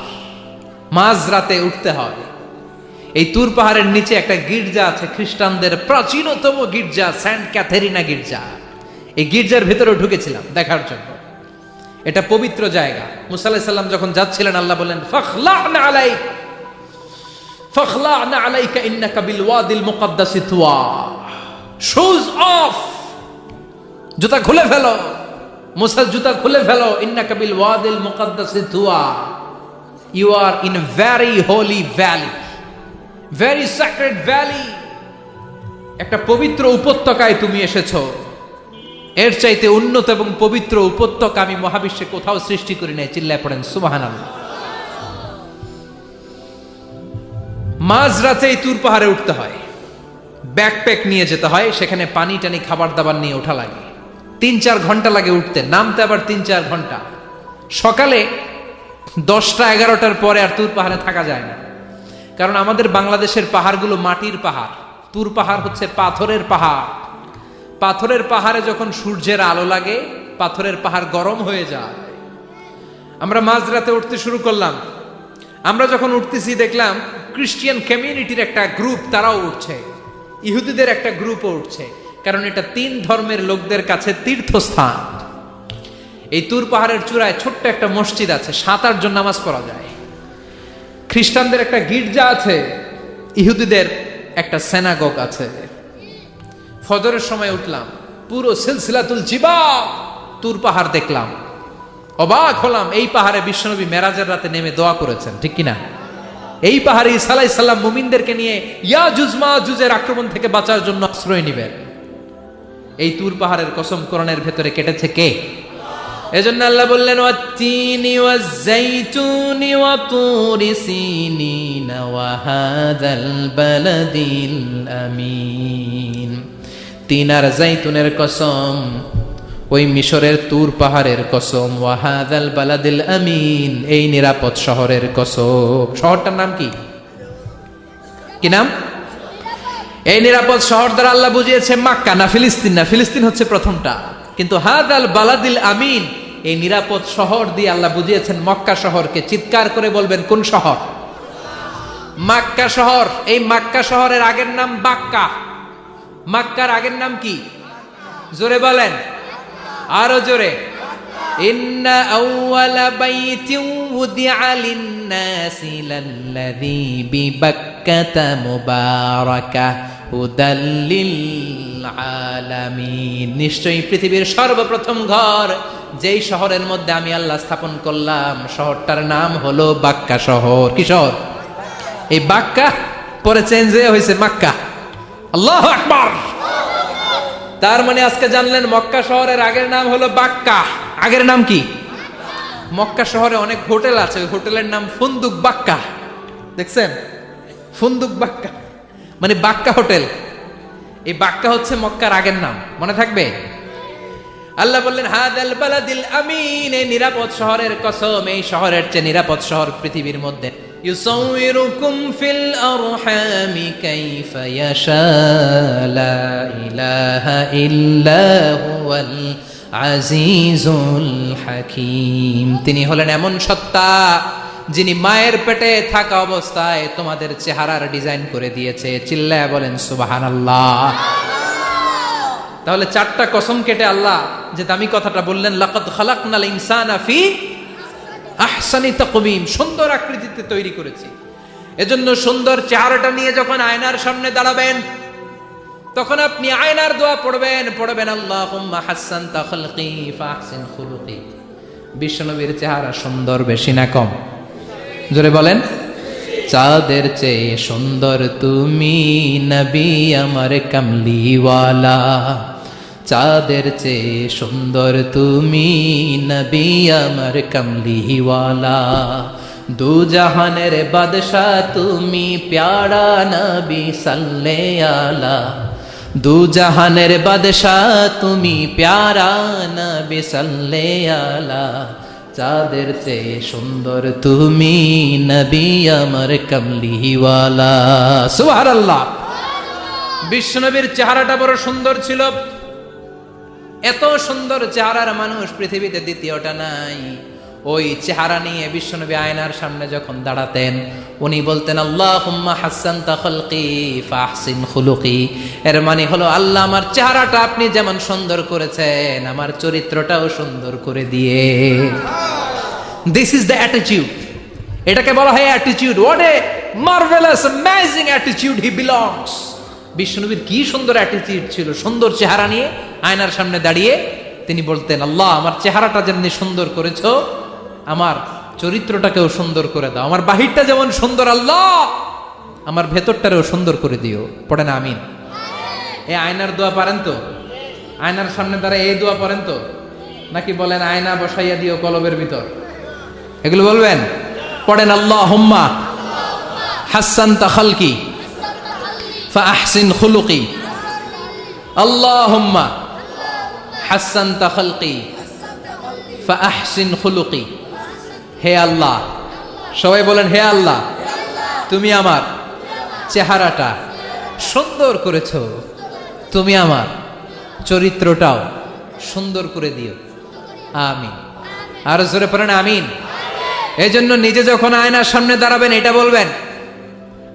মাঝরাতে উঠতে হয়। এই তুর পাহাড়ের নিচে একটা গির্জা আছে, খ্রিস্টানদের প্রাচীনতম গির্জা, সেন্ট ক্যাথেরিনা গির্জা। এই গির্জার ভেতরে ঢুকেছিলাম দেখার জন্য। এটা পবিত্র জায়গা। মুসা আলাইহিস সালাম যখন যাচ্ছিলেন, আল্লাহ বললেন ফাখলা'না আলাইক, ফাখলা'না আলাইকা ইন্নাকা বিল ওয়াদিল মুকাদ্দাসি তুয়া, শুজ অফ, জুতা খুলে ফেলো। মুসা জুতা খুলে ফেলো। ইন্নাকা বিল ওয়াদিল মুকাদ্দাসি তুয়া, you are in a very holy valley, very sacred valley. একটা পবিত্র উপত্যকায় তুমি এসেছো। এর চাইতে উন্নত এবং পবিত্র উপত্যকা আমি মহাবিশ্বে কোথাও সৃষ্টি করি নাই। চিল্লায় পড়েন সুবহানাল্লাহ। মাঝরাতে এই তুর পাহাড়ে উঠতে হয়, ব্যাকপ্যাক নিয়ে যেতে হয়, সেখানে পানি টানি খাবার দাবার নিয়ে ওঠা লাগে। 3-4 ঘন্টা লাগে উঠতে, নামতে আবার 3-4 ঘন্টা। সকালে 10টা-11টার পরে আর তুর পাহাড়ে থাকা যায় না, কারণ আমাদের বাংলাদেশের পাহাড়গুলো মাটির পাহাড়, তুর পাহাড় হচ্ছে পাথরের পাহাড়। পাথরের পাহাড়ে যখন সূর্যের আলো লাগে, পাথরের পাহাড় গরম হয়ে যায়। আমরা মাঝরাতে উঠতে শুরু করলাম। আমরা যখন উঠতেছি দেখলাম ক্রিশ্চিয়ান কমিউনিটির একটা গ্রুপ, তারাও উঠছে, ইহুদিদের একটা গ্রুপও উঠছে, কারণ এটা 3 ধর্মের লোকদের কাছে তীর্থস্থান। এই তুর পাহাড়ের চূড়ায় ছোট্ট একটা মসজিদ আছে, 7-8 জন নামাজ পড়া যায়। খ্রিস্টানদের একটা গির্জা আছে, ইহুদিদের একটা সিনাগগ আছে। ফজরের সময় উঠলাম, পুরো সিলসিলাতুল জিবাল তুর পাহাড় দেখলাম, অবাক হলাম। এই পাহাড়ে বিশ্বনবী মেরাজের রাতে নেমে দোয়া করেছেন, ঠিক কিনা? এই পাহাড়ে ঈসা আলাইহিস সালাম মুমিনদেরকে নিয়ে ইয়াজুজ মাজুজের আক্রমণ থেকে বাঁচার জন্য আশ্রয় নেবেন। এই তুর পাহাড়ের কসম কোরআনের ভেতরে কেটেছে কে? এজন্য আল্লাহ বললেন ওয়াত্তিনি ওয়াজ-যাইতুনি ওয়া তুরি সিনিন ওয়া হাযাল বালাদিল আমিন। তিন আর যাইতুনের কসম, ওই মিশরের তুর পাহাড়ের কসম, ওয়া হাযাল বালাদিল আমিন, এই নিরাপদ শহরের কসম। শহরটার নাম কি? কি নাম? এই নিরাপদ শহর দ্বারা আল্লাহ বুঝিয়েছে মক্কা, না ফিলিস্তিন না। ফিলিস্তিন হচ্ছে প্রথমটা, কিন্তু হাযাল বালাদিল আমিন, এই নিরাপদ শহর দিয়ে আল্লাহ বুঝিয়েছেন মক্কা শহরকে। চিৎকার করে বলবেন কোন শহর? মক্কা শহর। এই মক্কা শহরের আগের নাম বাক্কা। মক্কার আগের নাম কি? জোরে বলেন, আরো জোরে। ইন্না আউওয়ালা বাইতিন উদিআ লিন-নাসি লাল্লাযী বিবাক্কাতা মুবারাকা হুদাল লিল আলামিন। নিশ্চয়ই পৃথিবীর সর্বপ্রথম ঘর যেই শহরের মধ্যে আমি আল্লাহ স্থাপন করলাম, শহরটার নাম হলো বাক্কা শহর। কি শহর? এই বাক্কা পরে চেঞ্জ হয়ে হয়েছে মক্কা। আল্লাহু আকবার। তার মানে আজকে জানলেন মক্কা শহরের আগের নাম হলো বাক্কা। আগের নাম কি? মক্কা শহরে অনেক হোটেল আছে, ওই হোটেলের নাম ফুন্দুক বাক্কা। দেখছেন? ফুন্দুক বাক্কা মানে বাক্কা হোটেল। এই বাক্কা হচ্ছে মক্কার আগের নাম, মনে থাকবে? আল্লাহ বললেন হাযাল বালাদিল আমিন, এই নিরাপদ শহরের কসম, এই শহরের চেয়ে নিরাপদ শহর পৃথিবীর মধ্যে ইউসাউইরুকুম ফিল আরহামি কাইফা ইয়াশা লা ইলাহা ইল্লা হুয়াল আজিজুল হাকিম। তিনি হলেন এমন সত্তা যিনি মায়ের পেটে থাকা অবস্থায় তোমাদের চেহারার ডিজাইন করে দিয়েছে। চিল্লায়া বলেন সুবহানাল্লাহ। তাহলে চারটা কসম কেটে আল্লাহ যে দামি কথাটা বললেন, লাকাদ খালাকনাল ইনসানা ফি আহসানি তাকওয়িম, সুন্দর আকৃতিতে তৈরি করেছি। এজন্য সুন্দর চেহারাটা নিয়ে যখন আয়নার সামনে দাঁড়াবেন তখন আপনি আয়নার দোয়া পড়বেন আল্লাহুম্মা হাসসানতা খালকি ফাহসিন খুলুকি। বিশ্বনবীর চেহারা সুন্দর বেশি না কম? জোরে বলেন। চাঁদের চেয়ে সুন্দর তুমি নবী আমার কামলিওয়ালা, চাঁদের চেয়ে সুন্দর তুমি নবী আমার কামলিওয়ালা। দু জাহানের বাদশাহ তুমি প্যারা নবী সাল্লে আলা, দু জাহানের বাদশাহ তুমি প্যারা নবী সাল্লে আলা। চাঁদের চেয়ে সুন্দর তুমি নবী আমার কামলিওয়ালা। সুবহানাল্লাহ। বিশ্বনবীর চেহারাটা বড় সুন্দর ছিল। এত সুন্দর চেহারার মানুষ পৃথিবীতে দ্বিতীয়টা নাই। ওই চেহারা নিয়ে বিশ্বনবী আয়নার সামনে যখন দাঁড়াতেন উনি বলতেন আল্লাহুম্মা হাসসানতা খালকি ফাহসিন খুলুকি। এর মানে হলো আল্লাহ আমার চেহারাটা আপনি যেমন সুন্দর করেছেন আমার চরিত্রটাও সুন্দর করে দিয়ে। This is the attitude. এটাকে বলা হয় attitude. What a marvellous amazing attitude he belongs. বিশ্বনবীর কি সুন্দর অ্যাটিটিউড ছিল। সুন্দর চেহারা নিয়ে আয়নার সামনে দাঁড়িয়ে তিনি বলতেন, আল্লাহ আমার চেহারাটা যেমনি সুন্দর করেছো আমার চরিত্রটাকেও সুন্দর করে দাও। আমার বাহিরটা যেমন সুন্দর আল্লাহ আমার ভেতরটারেও সুন্দর করে দিও। পড়েন আমিন। এই আয়নার দোয়া পারেন তো? আয়নার সামনে দাঁড়ায় এই দোয়া পড়েন তো? নাকি বলেন আয়না বসাইয়া দিও কলবের ভিতর? এগুলো বলবেন? পড়েন আল্লাহুম্মা হাসসানতা খালকি ফাহসিন খুলুকি, আল্লাহুম্মা হাসসানতা খালকি ফাহসিন খুলুকি। হে আল্লাহ, সবাই বলেন হে আল্লাহ তুমি আমার চেহারাটা সুন্দর করেছো, তুমি আমার চরিত্রটাও সুন্দর করে দিও। আমিন। আর জোরে পড়েন আমিন। এই জন্য নিজে যখন আয়নার সামনে দাঁড়াবেন এটা বলবেন,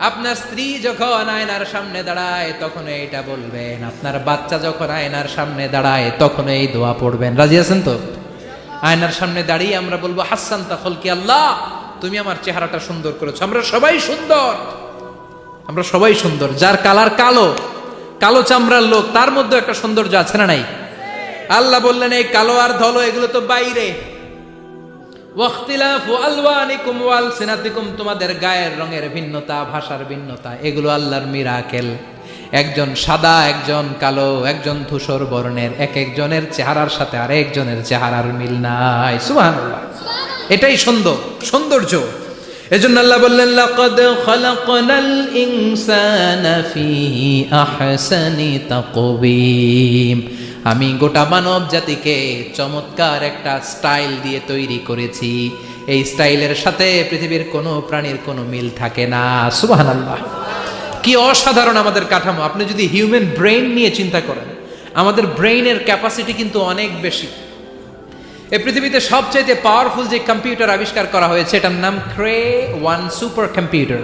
আপনার স্ত্রী যখন আয়নার সামনে দাঁড়ায় তখন এইটা বলবেন, আপনার বাচ্চা যখন আয়নার সামনে দাঁড়ায় তখন এই দোয়া পড়বেন। রাজি আছেন তো? আয়নার সামনে দাঁড়িয়ে আমরা বলবো হাসসানতা খালকি, আল্লাহ তুমি আমার চেহারাটা সুন্দর করেছো। আমরা সবাই সুন্দর, আমরা সবাই সুন্দর। যার কালার কালো, কালো চামড়ার লোক, তার মধ্যে একটা সৌন্দর্য আছে না নাই? আল্লাহ বললেন এই কালো আর ধলো এগুলো তো বাইরে। ওয়াখতিলাফু আলওয়ানিকুম ওয়া আলসিনাতিকুম, তোমাদের গায়ের রঙের ভিন্নতা, ভাষার ভিন্নতা, এগুলো আল্লাহর মিরাকেল। একজন সাদা, একজন কালো, একজন ধূসর বর্ণের, এক একজনের চেহারার সাথে আরেকজনের চেহারার মিল নাই। সুবহানাল্লাহ। এটাই সৌন্দর্য। এজন্য আল্লাহ বললেন লাকাদ খালাকনাল ইনসানা ফি আহসানি তাকওয়িম, আমি গোটা মানব জাতিকে চমৎকার একটা স্টাইল দিয়ে তৈরি করেছি। এই স্টাইলের সাথে পৃথিবীর কোনো প্রাণীর কোনো মিল থাকে না। সুবহানাল্লাহ। কি অসাধারণ আমাদের কাঠামো। আপনি যদি হিউম্যান ব্রেইন নিয়ে চিন্তা করেন, আমাদের ব্রেইনের ক্যাপাসিটি কিন্তু অনেক বেশি। এই পৃথিবীতে সবচেয়ে পাওয়ারফুল যে কম্পিউটার আবিষ্কার করা হয়েছে এটার নাম Cray one super computer.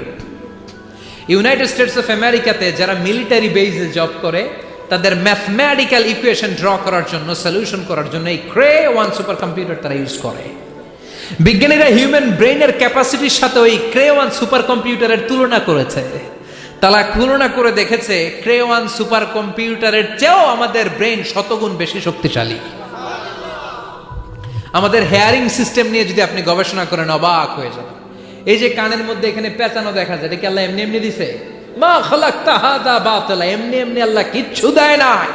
United States of আমেরিকাতে যারা মিলিটারি বেসে জব করে তাদের ম্যাথমেটিক্যাল ইকুয়েশন ড্র করার জন্য, সলিউশন করার জন্য এই ক্রে-1 সুপার কম্পিউটার তারা ইউজ করে। বিজ্ঞানীরা হিউম্যান ব্রেইনের ক্যাপাসিটির সাথে ওই ক্রে-1 সুপার কম্পিউটারের তুলনা করেছে। তারা তুলনা করে দেখেছে ক্রে-1 সুপার কম্পিউটারের চেয়েও আমাদের ব্রেইন শতগুণ বেশি শক্তিশালী। আমাদের হেয়ারিং সিস্টেম নিয়ে যদি আপনি গবেষণা করেন অবাক হয়ে যাবেন। এই যে কানের মধ্যে এখানে পেঁচানো দেখা যায়, এটা কি আল্লাহ এমনি এমনি দিছে? মা খালাকতা হাযা বাতিলা, এমনি এমনি আল্লাহ কিচ্ছু দেয় নাই।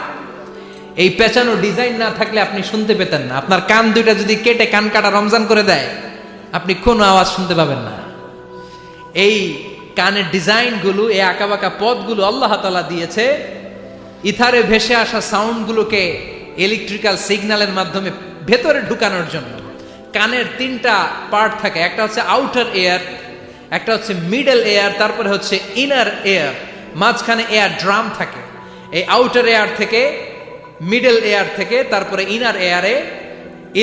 এই পেঁচানো ডিজাইন না থাকলে আপনি শুনতে পেতেন না। আপনার কান দুইটা যদি কেটে কান কাটা রমজান করে দেয় আপনি কোনো আওয়াজ শুনতে পাবেন না। এই কানের ডিজাইনগুলো, এই আঁকাবাঁকা পথগুলো আল্লাহ তাআলা দিয়েছে ইথারে ভেসে আসা সাউন্ডগুলোকে ইলেকট্রিক্যাল সিগন্যালের মাধ্যমে ভেতরে ঢুকানোর জন্য। কানের তিনটা পার্ট থাকে, একটা হচ্ছে আউটার এয়ার, একটা হচ্ছে মিডল এয়ার, তারপরে হচ্ছে ইনার এয়ার, মাঝখানে এয়ার ড্রাম থাকে। এই আউটার এয়ার থেকে, মিডল এয়ার থেকে, তারপরে ইনার এয়ারে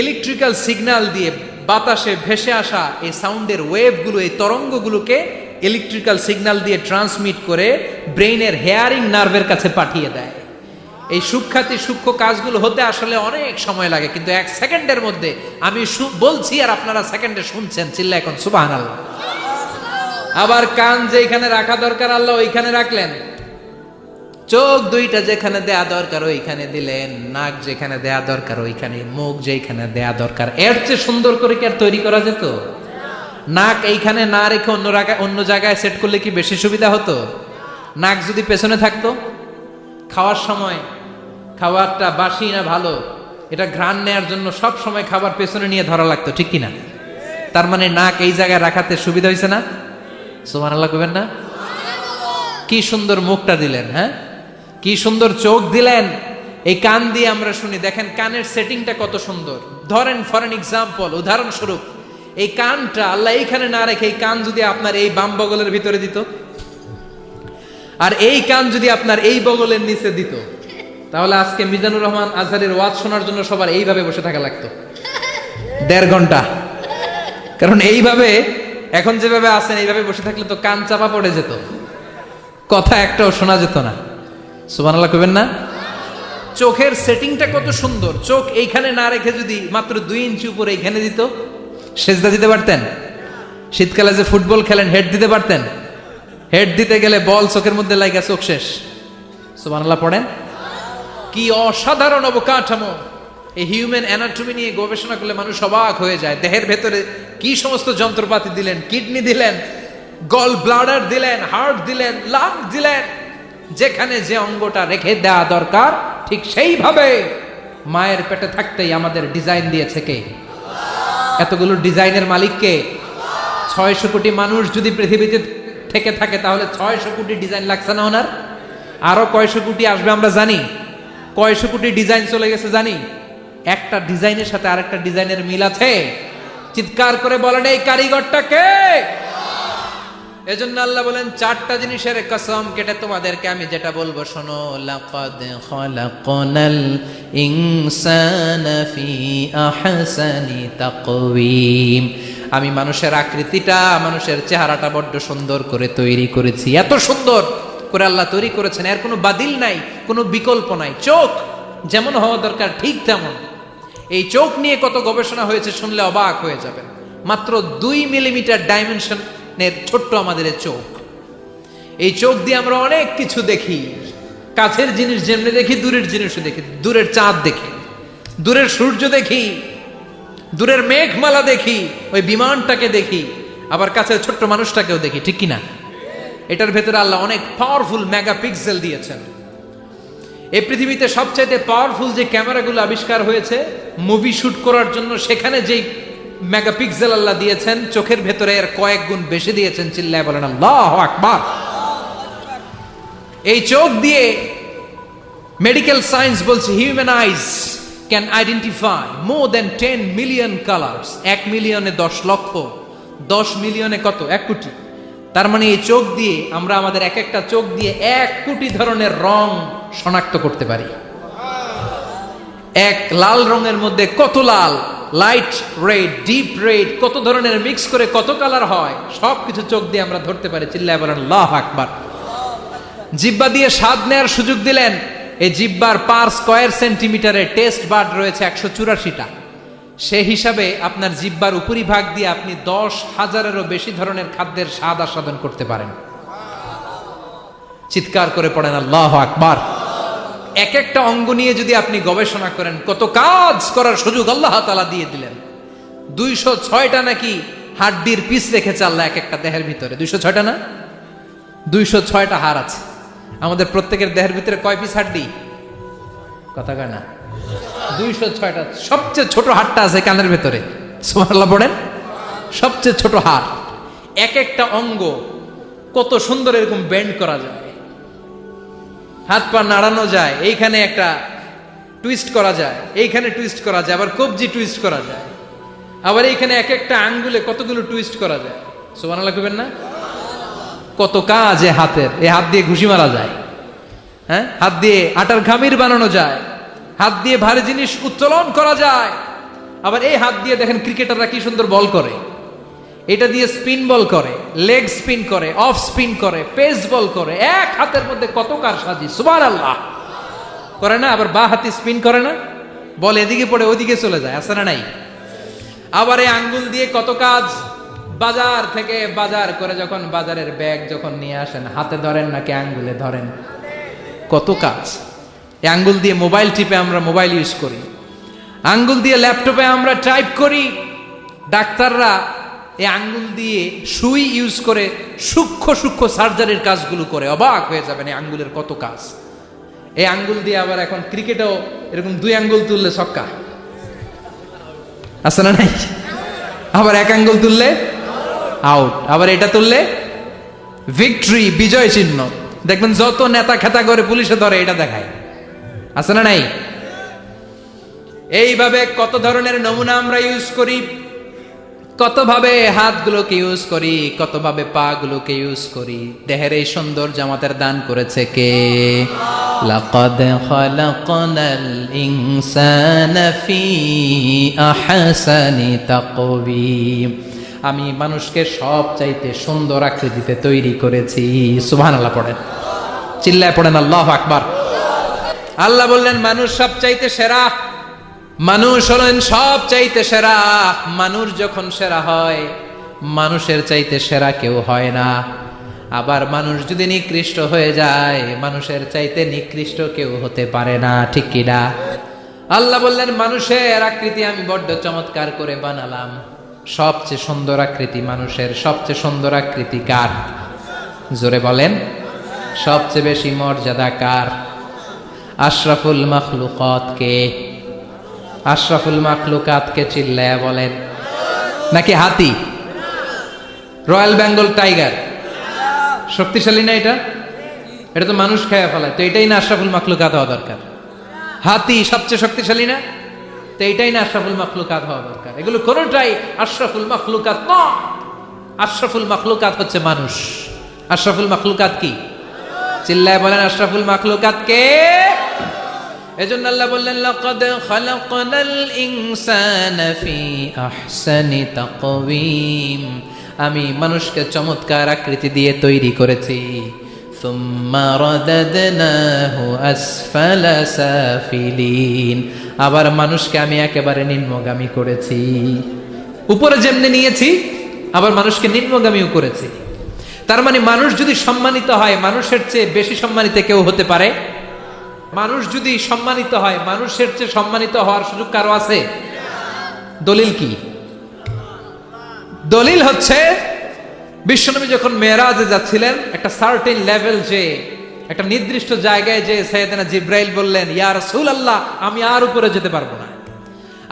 ইলেকট্রিক্যাল সিগন্যাল দিয়ে বাতাসে ভেসে আসা এই সাউন্ডের ওয়েভগুলো, এই তরঙ্গগুলোকে ইলেকট্রিক্যাল সিগন্যাল দিয়ে ট্রান্সমিট করে ব্রেইনের হেয়ারিং নার্ভের কাছে পাঠিয়ে দেয়। এই সূক্ষ্ম কাজগুলো হতে আসলে অনেক সময় লাগে, কিন্তু 1 সেকেন্ডের মধ্যে আমি বলছি আর আপনারা সেকেন্ডে শুনছেন। চিল্লা এখন সুবহানাল্লাহ। আবার কান যেখানে রাখা দরকার আল্লাহ ওইখানে রাখলেন, চোখ দুইটা যেখানে দেয়া দরকার ওইখানে দিলেন, নাক যেখানে দেয়া দরকার ওইখানে, মুখ যেখানে দেয়া দরকার। এর চেয়ে সুন্দর করে কি আর তৈরি করা যেত? নাক এইখানে না রেখে অন্য জায়গায় সেট করলে কি বেশি সুবিধা হতো? নাক যদি পেছনে থাকতো, খাওয়ার সময় খাবারটা বাসি না ভালো এটা ঘ্রাণ নেয়ার জন্য সব সময় খাবার পেছনে নিয়ে ধরা লাগতো, ঠিক কিনা? তার মানে নাক এই জায়গায় রাখাতে সুবিধা হয়েছে না? সুবহানাল্লাহ কইবেন না? কি সুন্দর মুখটা দিলেন, হ্যাঁ, কি সুন্দর চোখ দিলেন। এই কান দিয়ে আমরা শুনি, দেখেন কানের সেটিংটা কত সুন্দর। ধরেন ফর এন এক্সাম্পল, উদাহরণস্বরূপ, এই কানটা আল্লাহ এইখানে না রেখে এই কান যদি আপনার এই বাম বগলের ভিতরে দিত, আর এই কান যদি আপনার এই বগলের নিচে দিত, তাহলে আজকে মিজানুর রহমান আজহারের ওয়াজ শোনার জন্য সবার এইভাবে বসে থাকা লাগতো 1.5 ঘন্টা। কারণ এইভাবে এখন যেভাবে আছেন এইভাবে বসে থাকলে তো কান চাপা পড়ে যেত, কথা একটাও শোনা যেত না। সুবহানাল্লাহ কইবেন না? চোখের সেটিংটা কত সুন্দর। চোখ এইখানে না রেখে যদি মাত্র 2 ইঞ্চি উপরে এইখানে দিত, সেজদা দিতে পারতেন? শীতকালে যে ফুটবল খেলেন হেড দিতে পারতেন? হেড দিতে গেলে বল চোখের মধ্যে লাগা চোখ শেষ। সুবহানাল্লাহ পড়েন। কি অসাধারণ অবকাঠামো! এই হিউম্যান অ্যানাটমি নিয়ে গবেষণা করলে মানুষ অবাক হয়ে যায়। দেহের ভেতরে কি সমস্ত যন্ত্রপাতি দিলেন, কিডনি দিলেন, গল ব্লাডার দিলেন, হার্ট দিলেন, লাং দিলেন। যেখানে যে অঙ্গটা রেখে দেওয়া দরকার ঠিক সেইভাবে মায়ের পেটে থাকতেই আমাদের ডিজাইন দিয়েছে কে? এতগুলো ডিজাইনের মালিক কে? 600 কোটি মানুষ যদি পৃথিবীতে থেকে থাকে তাহলে 600 কোটি ডিজাইন লাগছে না ওনার? আরো কয়শো কোটি আসবে আমরা জানি? কয়শো কোটি ডিজাইন চলে গেছে জানি? একটা ডিজাইনের সাথে আরেকটা ডিজাইনের মিল আছে? চিৎকার করে বলেন এই কারিগরটা কে? এজন্য আল্লাহ বলেন 4টা জিনিসের কসম কেটে তোমাদেরকে আমি যেটা বলবো শোনো। লাকাদ খালাকনাল ইনসানা ফি আহসানি তাকওয়িম। আমি মানুষের আকৃতিটা, মানুষের চেহারাটা বড্ড সুন্দর করে তৈরি করেছি। এত সুন্দর করে আল্লাহ তৈরি করেছেন, এর কোনো বাতিল নাই, কোনো বিকল্প নাই। চোখ যেমন হওয়া দরকার ঠিক তেমন। এই চোখ নিয়ে কত গবেষণা হয়েছে শুনলে অবাক হয়ে যাবেন। মাত্র 2 মিলিমিটার ডাইমেনশনের ছোট্ট আমাদের চোখ। এই চোখ দিয়ে আমরা অনেক কিছু দেখি। কাছের জিনিস যেমনি দেখি, দূরের জিনিসও দেখি। দূরের চাঁদ দেখি, দূরের সূর্য দেখি, দূরের মেঘমালা দেখি, ওই বিমানটাকে দেখি, আবার কাছের ছোট্ট মানুষটাকেও দেখি, ঠিক কিনা? এটার ভেতরে আল্লাহ অনেক পাওয়ারফুল মেগাপিক্সেল দিয়েছেন। এই পৃথিবীতে সবচাইতে পাওয়ারফুল যে ক্যামেরাগুলো আবিষ্কার হয়েছে মুভি শুট করার জন্য, সেখানে যেই মেগাপিক্সেল আল্লাহ দিয়েছেন চোখের ভেতরে এর কয়েক গুণ বেশি দিয়েছেন। চিল্লায় বলেন আল্লাহু আকবার। এই চোখ দিয়ে মেডিকেল সায়েন্স বলছে human eyes can identify more than 10 million colours. 1 মিলিয়নে 10 লক্ষ, 10 মিলিয়নে কত? 1 কোটি। তার মানে এই চোখ দিয়ে আমরা আমাদের এক একটা চোখ দিয়ে 1 কোটি ধরনের রং শনাক্ত করতে পারি। এক লাল রঙের মধ্যে কত লাল, লাইট রেড, ডিপ রেড, কত ধরনের মিক্স করে কত কালার হয়, সবকিছু চোখ দিয়ে আমরা ধরতে পারি। চিল্লায় বলেন আল্লাহু আকবার। জিহ্বা দিয়ে স্বাদ নেয়ার সুযোগ দিলেন। এই জিহ্বার পার স্কয়ার সেন্টিমিটারে টেস্ট বাড রয়েছে 184টা। সেই হিসাবে আপনার জিহ্বার উপরিভাগ দিয়ে আপনি 10,000-এরও বেশি ধরনের খাদ্যের স্বাদ আস্বাদন করতে পারেন। চিৎকার করে পড়েন আল্লাহু আকবার। এক একটা অঙ্গ নিয়ে যদি আপনি গবেষণা করেন, কত কাজ করার সুযোগ আল্লাহ তাআলা দিয়ে দিলেন। 206টা নাকি হাড্ডির পিস রেখেছে আল্লাহ এক একটা দেহের ভিতরে। 206টা না, 206টা হাড় আছে। আমাদের প্রত্যেকের দেহের ভিতরে কয় পিস হাড্ডি? কথা কয় না? 206টা। সবচেয়ে ছোট হাড়টা আছে কানের ভেতরে। সুবহানাল্লাহ পড়েন। সবচেয়ে ছোট হাড়। এক একটা অঙ্গ কত সুন্দর এরকম বেন্ড করা যায়, হাত পা নাড়ানো যায়, এইখানে একটা টুইস্ট করা যায়, এইখানে টুইস্ট করা যায়, আবার কবজি টুইস্ট করা যায়, আবার এইখানে এক একটা আঙ্গুলে কতগুলো টুইস্ট করা যায়। সুবহানাল্লাহ কইবেন না? কত কাজ এ হাতের, এই হাত দিয়ে ঘুষি মারা যায়, হ্যাঁ, হাত দিয়ে আটার খামির বানানো যায়, হাত দিয়ে ভারী জিনিস উত্তোলন করা যায়। আবার এই হাত দিয়ে দেখেন ক্রিকেটাররা কি সুন্দর বল করে, এটা দিয়ে স্পিন বল করে, লেগ স্পিন করে, অফ স্পিন করে, পেস বল করে, এক হাতের মধ্যে কত কারসাজি, সুবহানাল্লাহ করে না? আবার বা হাতে স্পিন করে না, বল এদিকে পড়ে ওদিকে চলে যায়, আছে না নাই? আবার এই আঙ্গুল দিয়ে কত কাজ, বাজার থেকে বাজার করে যখন বাজারের ব্যাগ যখন নিয়ে আসেন, হাতে ধরেন নাকি আঙ্গুলে ধরেন, কত কাজ। এই আঙ্গুল দিয়ে মোবাইল টিপে আমরা মোবাইল ইউজ করি, আঙ্গুল দিয়ে ল্যাপটপে আমরা টাইপ করি। ডাক্তাররা এই আঙ্গুল দিয়ে সুই ইউজ করে সূক্ষ্ম সূক্ষ্ম সার্জারির কাজগুলো করে, অবাক হয়ে যাবেন এই আঙ্গুলের কত কাজ। এই আঙ্গুল দিয়ে আবার এখন ক্রিকেটেও এরকম 2 আঙ্গুল তুললে ছক্কা, আছে না নাই? আবার 1 আঙ্গুল তুললে আউট, আবার এটা তুললে ভিক্টরি, বিজয় চিহ্ন। দেখবেন যত নেতা খেতা করে পুলিশে ধরে এটা দেখায়, আছে না নাই? এইভাবে কত ধরনের নমুনা আমরা ইউজ করি, কতভাবে হাতগুলোকে ইউজ করি, কতভাবে পা গুলোকে ইউজ করি। দেহের এই সৌন্দর্য আমাদের দান করেছে কে? লাকাদ খালাকনাল ইনসানা ফি আহসানি তাকওয়িম। আমি মানুষকে সব চাইতে সুন্দর আকৃতিতে তৈরি করেছি। সুবহানাল্লাহ পড়েন, চিল্লায় পড়েন আল্লাহু আকবার। আল্লাহ বললেন মানুষ সব চাইতে সেরা, মানুষ হলেন সব চাইতে সেরা। মানুষ যখন সেরা হয়, মানুষের চাইতে সেরা কেউ হয় না। আবার মানুষ যদি নিকৃষ্ট হয়ে যায়, মানুষের চাইতে নিকৃষ্ট কেউ হতে পারে না, ঠিক কিনা? আল্লাহ বললেন মানুষের আকৃতি আমি বড্ড চমৎকার করে বানালাম। সবচেয়ে সুন্দর আকৃতি মানুষের, সবচেয়ে সুন্দর আকৃতি কার? জোরে বলেন। সবচেয়ে বেশি মর্যাদা কার? আশরাফুল মাখলুকাত কে? আশরাফুল মাখলুকাত কে? চিল্লায়া বলেন। নাকি হাতি? রয়্যাল বেঙ্গল টাইগার শক্তিশালী না? এটা এটা তো মানুষ খেয়ে ফেলায়, তো এটাই না আশরাফুল মাখলুকাত হওয়া দরকার? হাতি সবচেয়ে শক্তিশালী না? তো এইটাই না আশরাফুল মাখলুকাত হওয়া দরকার? এগুলো কোনটাই আশরাফুল মাখলুকাত নয়। আশরাফুল মাখলুকাত হচ্ছে মানুষ। আশরাফুল মাখলুকাত কি? চিল্লায় বলেন আশরাফুল মাখলুকাত কে? এজন্য আল্লাহ বললেন লাকাদ খালাকনাল ইনসানা ফি আহসানি তাকওয়িম। আমি মানুষকে চমৎকার আকৃতি দিয়ে তৈরি করেছি। সুম্মা রাদাদনাহু আসফালা সাফিলিন। আবার মানুষকে আমি একেবারে নিম্নগামী করেছি। উপরে যেমনি নিয়েছি, আবার মানুষকে নিম্নগামীও করেছি। তার মানে মানুষ যদি সম্মানিত হয়, মানুষের চেয়ে বেশি সম্মানিত কেউ হতে পারে? মানুষ যদি সম্মানিত হয়, মানুষের চেয়ে সম্মানিত হওয়ার সুযোগ কারো আছে? দলিল কি? দলিল হচ্ছে বিশ্বনবী যখন মেরাজে যাচ্ছিলেন, একটা সার্টেন লেভেল, যে একটা নির্দিষ্ট জায়গায়, যে সাইয়েদনা জিব্রাইল বললেন ইয়া রাসূলুল্লাহ আমি আর উপরে যেতে পারবো না,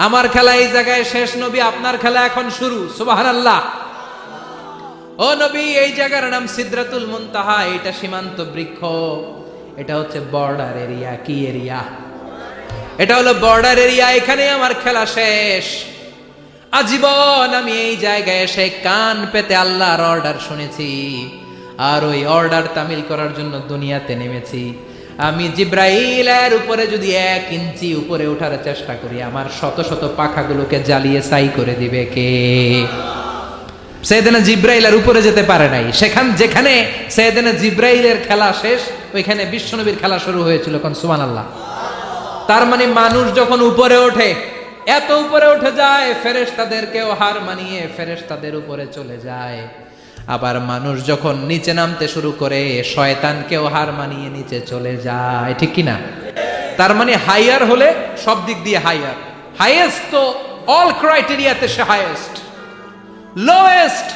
আমার খেলা এই জায়গায় শেষ, নবী আপনার খেলা এখন শুরু। সুবহানাল্লাহ। ও নবী, এই জায়গার নাম সিদরাতুল মুনতাহা, এটা সীমান্ত বৃক্ষ, এটা হচ্ছে বর্ডার এরিয়া। কি এরিয়া? এটা হলো বর্ডার এরিয়া, এখানে আমার খেলা শেষ। আজীবন আমি এই জায়গায় এসে কান পেতে আল্লাহর অর্ডার শুনেছি, আর ওই অর্ডার তামিল করার জন্য দুনিয়াতে নেমেছি। আমি জিব্রাইলের উপরে যদি 1 ইঞ্চি উপরে ওঠার চেষ্টা করি, আমার শত শত পাখাগুলোকে জ্বালিয়ে ছাই করে দিবে কে? সাইয়েদনা জিব্রাইলের উপরে যেতে পারে নাই। যেখানে সাইয়েদনা জিব্রাইলের খেলা শেষ, ওইখানে বিশ্বনবীর খেলা শুরু হয়েছিল। কোন সুবহানাল্লাহ। তার মানে মানুষ যখন উপরে ওঠে, এত উপরে উঠে যায়, ফেরেশতাদেরকেও হার মানিয়ে ফেরেশতাদের উপরে চলে যায়। আবার মানুষ যখন নিচে নামতে শুরু করে, শয়তানকেও হার মানিয়ে নিচে চলে যায়, ঠিক কি না? তার মানে হাইয়ার হলে সব দিক দিয়ে হাইয়ার। হাইয়েস্ট তো অল ক্রাইটেরিয়াতে সে হাইয়েস্ট, লোয়েস্ট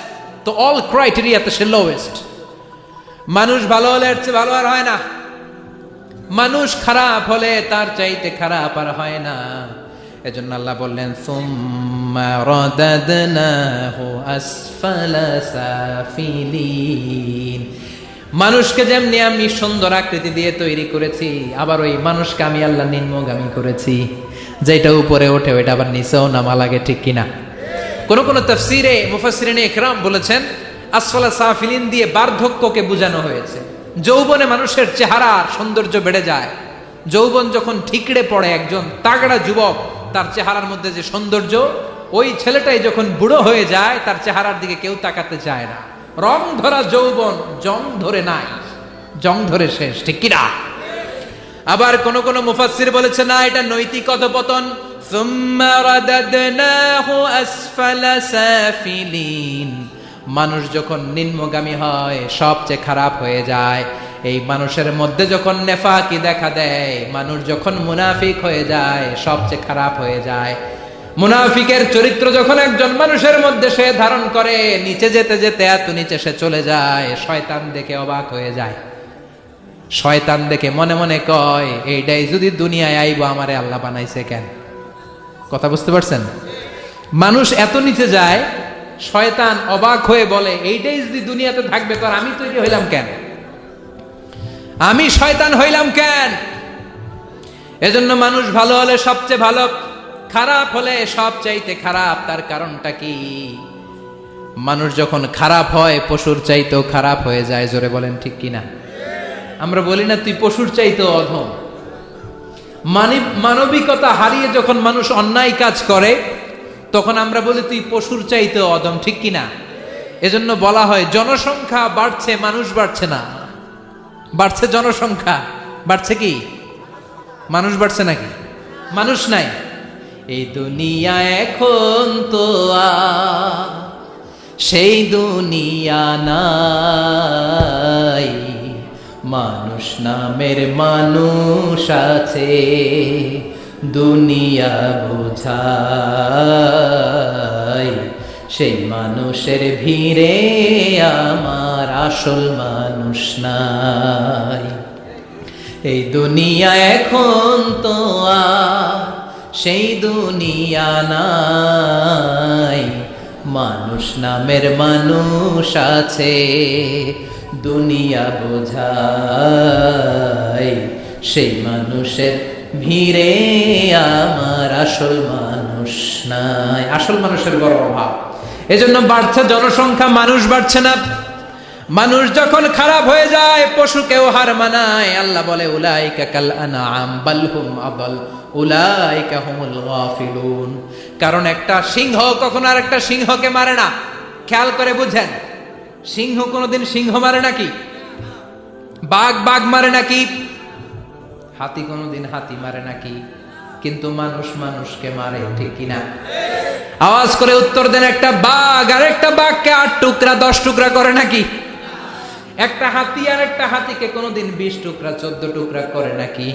তো অল ক্রাইটেরিয়াতে সে লোয়েস্ট। মানুষ ভালো হলে এর চেয়ে ভালো আর হয় না, মানুষ খারাপ হলে তার চাইতে খারাপ আর হয় না। এজন্য আল্লাহ বললেন সুম্মা রাদাদনাহু আসফালা সাফিলিন। মানুষকে যেমনি আমি সুন্দর আকৃতি দিয়ে তৈরি করেছি, আবার ওই মানুষকে আমি আল্লাহ নিম্নগামী করেছি। যেটা উপরে ওঠে ওইটা আবার নিচেও নামা লাগে, ঠিক কিনা? কোন কোন তাফসীরে মুফাসসিরিনে ইকরাম বলেছেন আসফালা সাফিলিন দিয়ে বার্ধক্যকে বোঝানো হয়েছে। যৌবনে মানুষের চেহারার সৌন্দর্য বেড়ে যায়। যৌবন যখন ঠিকড়ে পড়ে, একজন তাগড়া যুবক, তার চেহারার মধ্যে যে সৌন্দর্য, ওই ছেলেটাই যখন বুড়ো হয়ে যায় তার চেহারার দিকে কেউ তাকাতে চায় না। রং ধরা যৌবন জং ধরে নাই, জং ধরে শেষ, ঠিক কিনা? আবার কোন কোন মুফাসসির বলেছে না, এটা নৈতিক অধপতন। সুম্মা রাদাদনাহু আসফালা সাফিলিন, মানুষ যখন নিম্নগামী হয় সবচেয়ে খারাপ হয়ে যায়। এই মানুষের মধ্যে যখন নেফাকি দেখা দেয়, মানুষ যখন মুনাফিক হয়ে যায় সবচেয়ে খারাপ হয়ে যায়। মুনাফিকের চরিত্র যখন একজন মানুষের মধ্যে সে ধারণ করে, নিচে যেতে যেতে এত নিচে সে চলে যায়, শয়তান দেখে অবাক হয়ে যায়। শয়তান দেখে মনে মনে কয়, এইটাই যদি দুনিয়ায় আইবো, আমারে আল্লাহ বানাইছে কেন? কথা বুঝতে পারছেন? মানুষ এত নিচে যায়, শয়তান অবাক হয়ে বলে, এইটাই যদি দুনিয়াতে থাকবে তো আমি তৈরি হইলাম কেন? আমি শয়তান হইলাম কেন? এজন্য মানুষ ভালো হলে সবচেয়ে ভালো, খারাপ হলে সবচাইতে খারাপ। তার কারণটা কি? মানুষ যখন খারাপ হয় পশুর চাইতেও খারাপ হয়ে যায়। জোরে বলেন ঠিক কিনা? আমরা বলি না তুই পশুর চাইতেও অধম। মানবিকতা হারিয়ে যখন মানুষ অন্যায় কাজ করে তখন আমরা বলি তুই পশুর চাইতেও অধম, ঠিক কিনা? এজন্য বলা হয় জনসংখ্যা বাড়ছে, মানুষ বাড়ছে না। বাড়ছে জনসংখ্যা, বাড়ছে কি মানুষ? বাড়ছে নাকি? মানুষ নাই। এই দুনিয়া এখন তো সেই দুনিয়া নাই, মানুষ নামের মানুষ আছে, দুনিয়া বোঝায়, সেই মানুষের ভিড়ে আমার আসল মানুষ নাই। এই দুনিয়া এখন তো সেই দুনিয়া নাই, মানুষ নামের মানুষ আছে, দুনিয়া বোঝায়, সেই মানুষের ভিড়ে আমার আসল মানুষ নাই। আসল মানুষের বড় অভাব। এজন্য বাড়ছে জনসংখ্যা, মানুষ বাড়ছে না। মানুষ যখন খারাপ হয়ে যায় পশুকেও হার মানায়। আল্লাহ বলে উলাইকা কাল আনআম বাল হুম আদাল উলাইকা হুমুল গাফিলুন। কারণ একটা সিংহ কখনো আর একটা সিংহকে মারে না। খেয়াল করে বুঝেন, সিংহ কোনোদিন সিংহ মারে নাকি? বাঘ বাঘ মারে নাকি? হাতি কোনোদিন হাতি মারে নাকি? কিন্তু মানুষ মানুষকে মারে, ঠিক কিনা? আওয়াজ করে উত্তর দেন, একটা বাঘ আর একটা বাঘকে 8 টুকরা 10 টুকরা করে নাকি? একটা হাতি আর একটা হাতিকে কোনোদিন 20 টুকরা 14 টুকরা করে নাকি?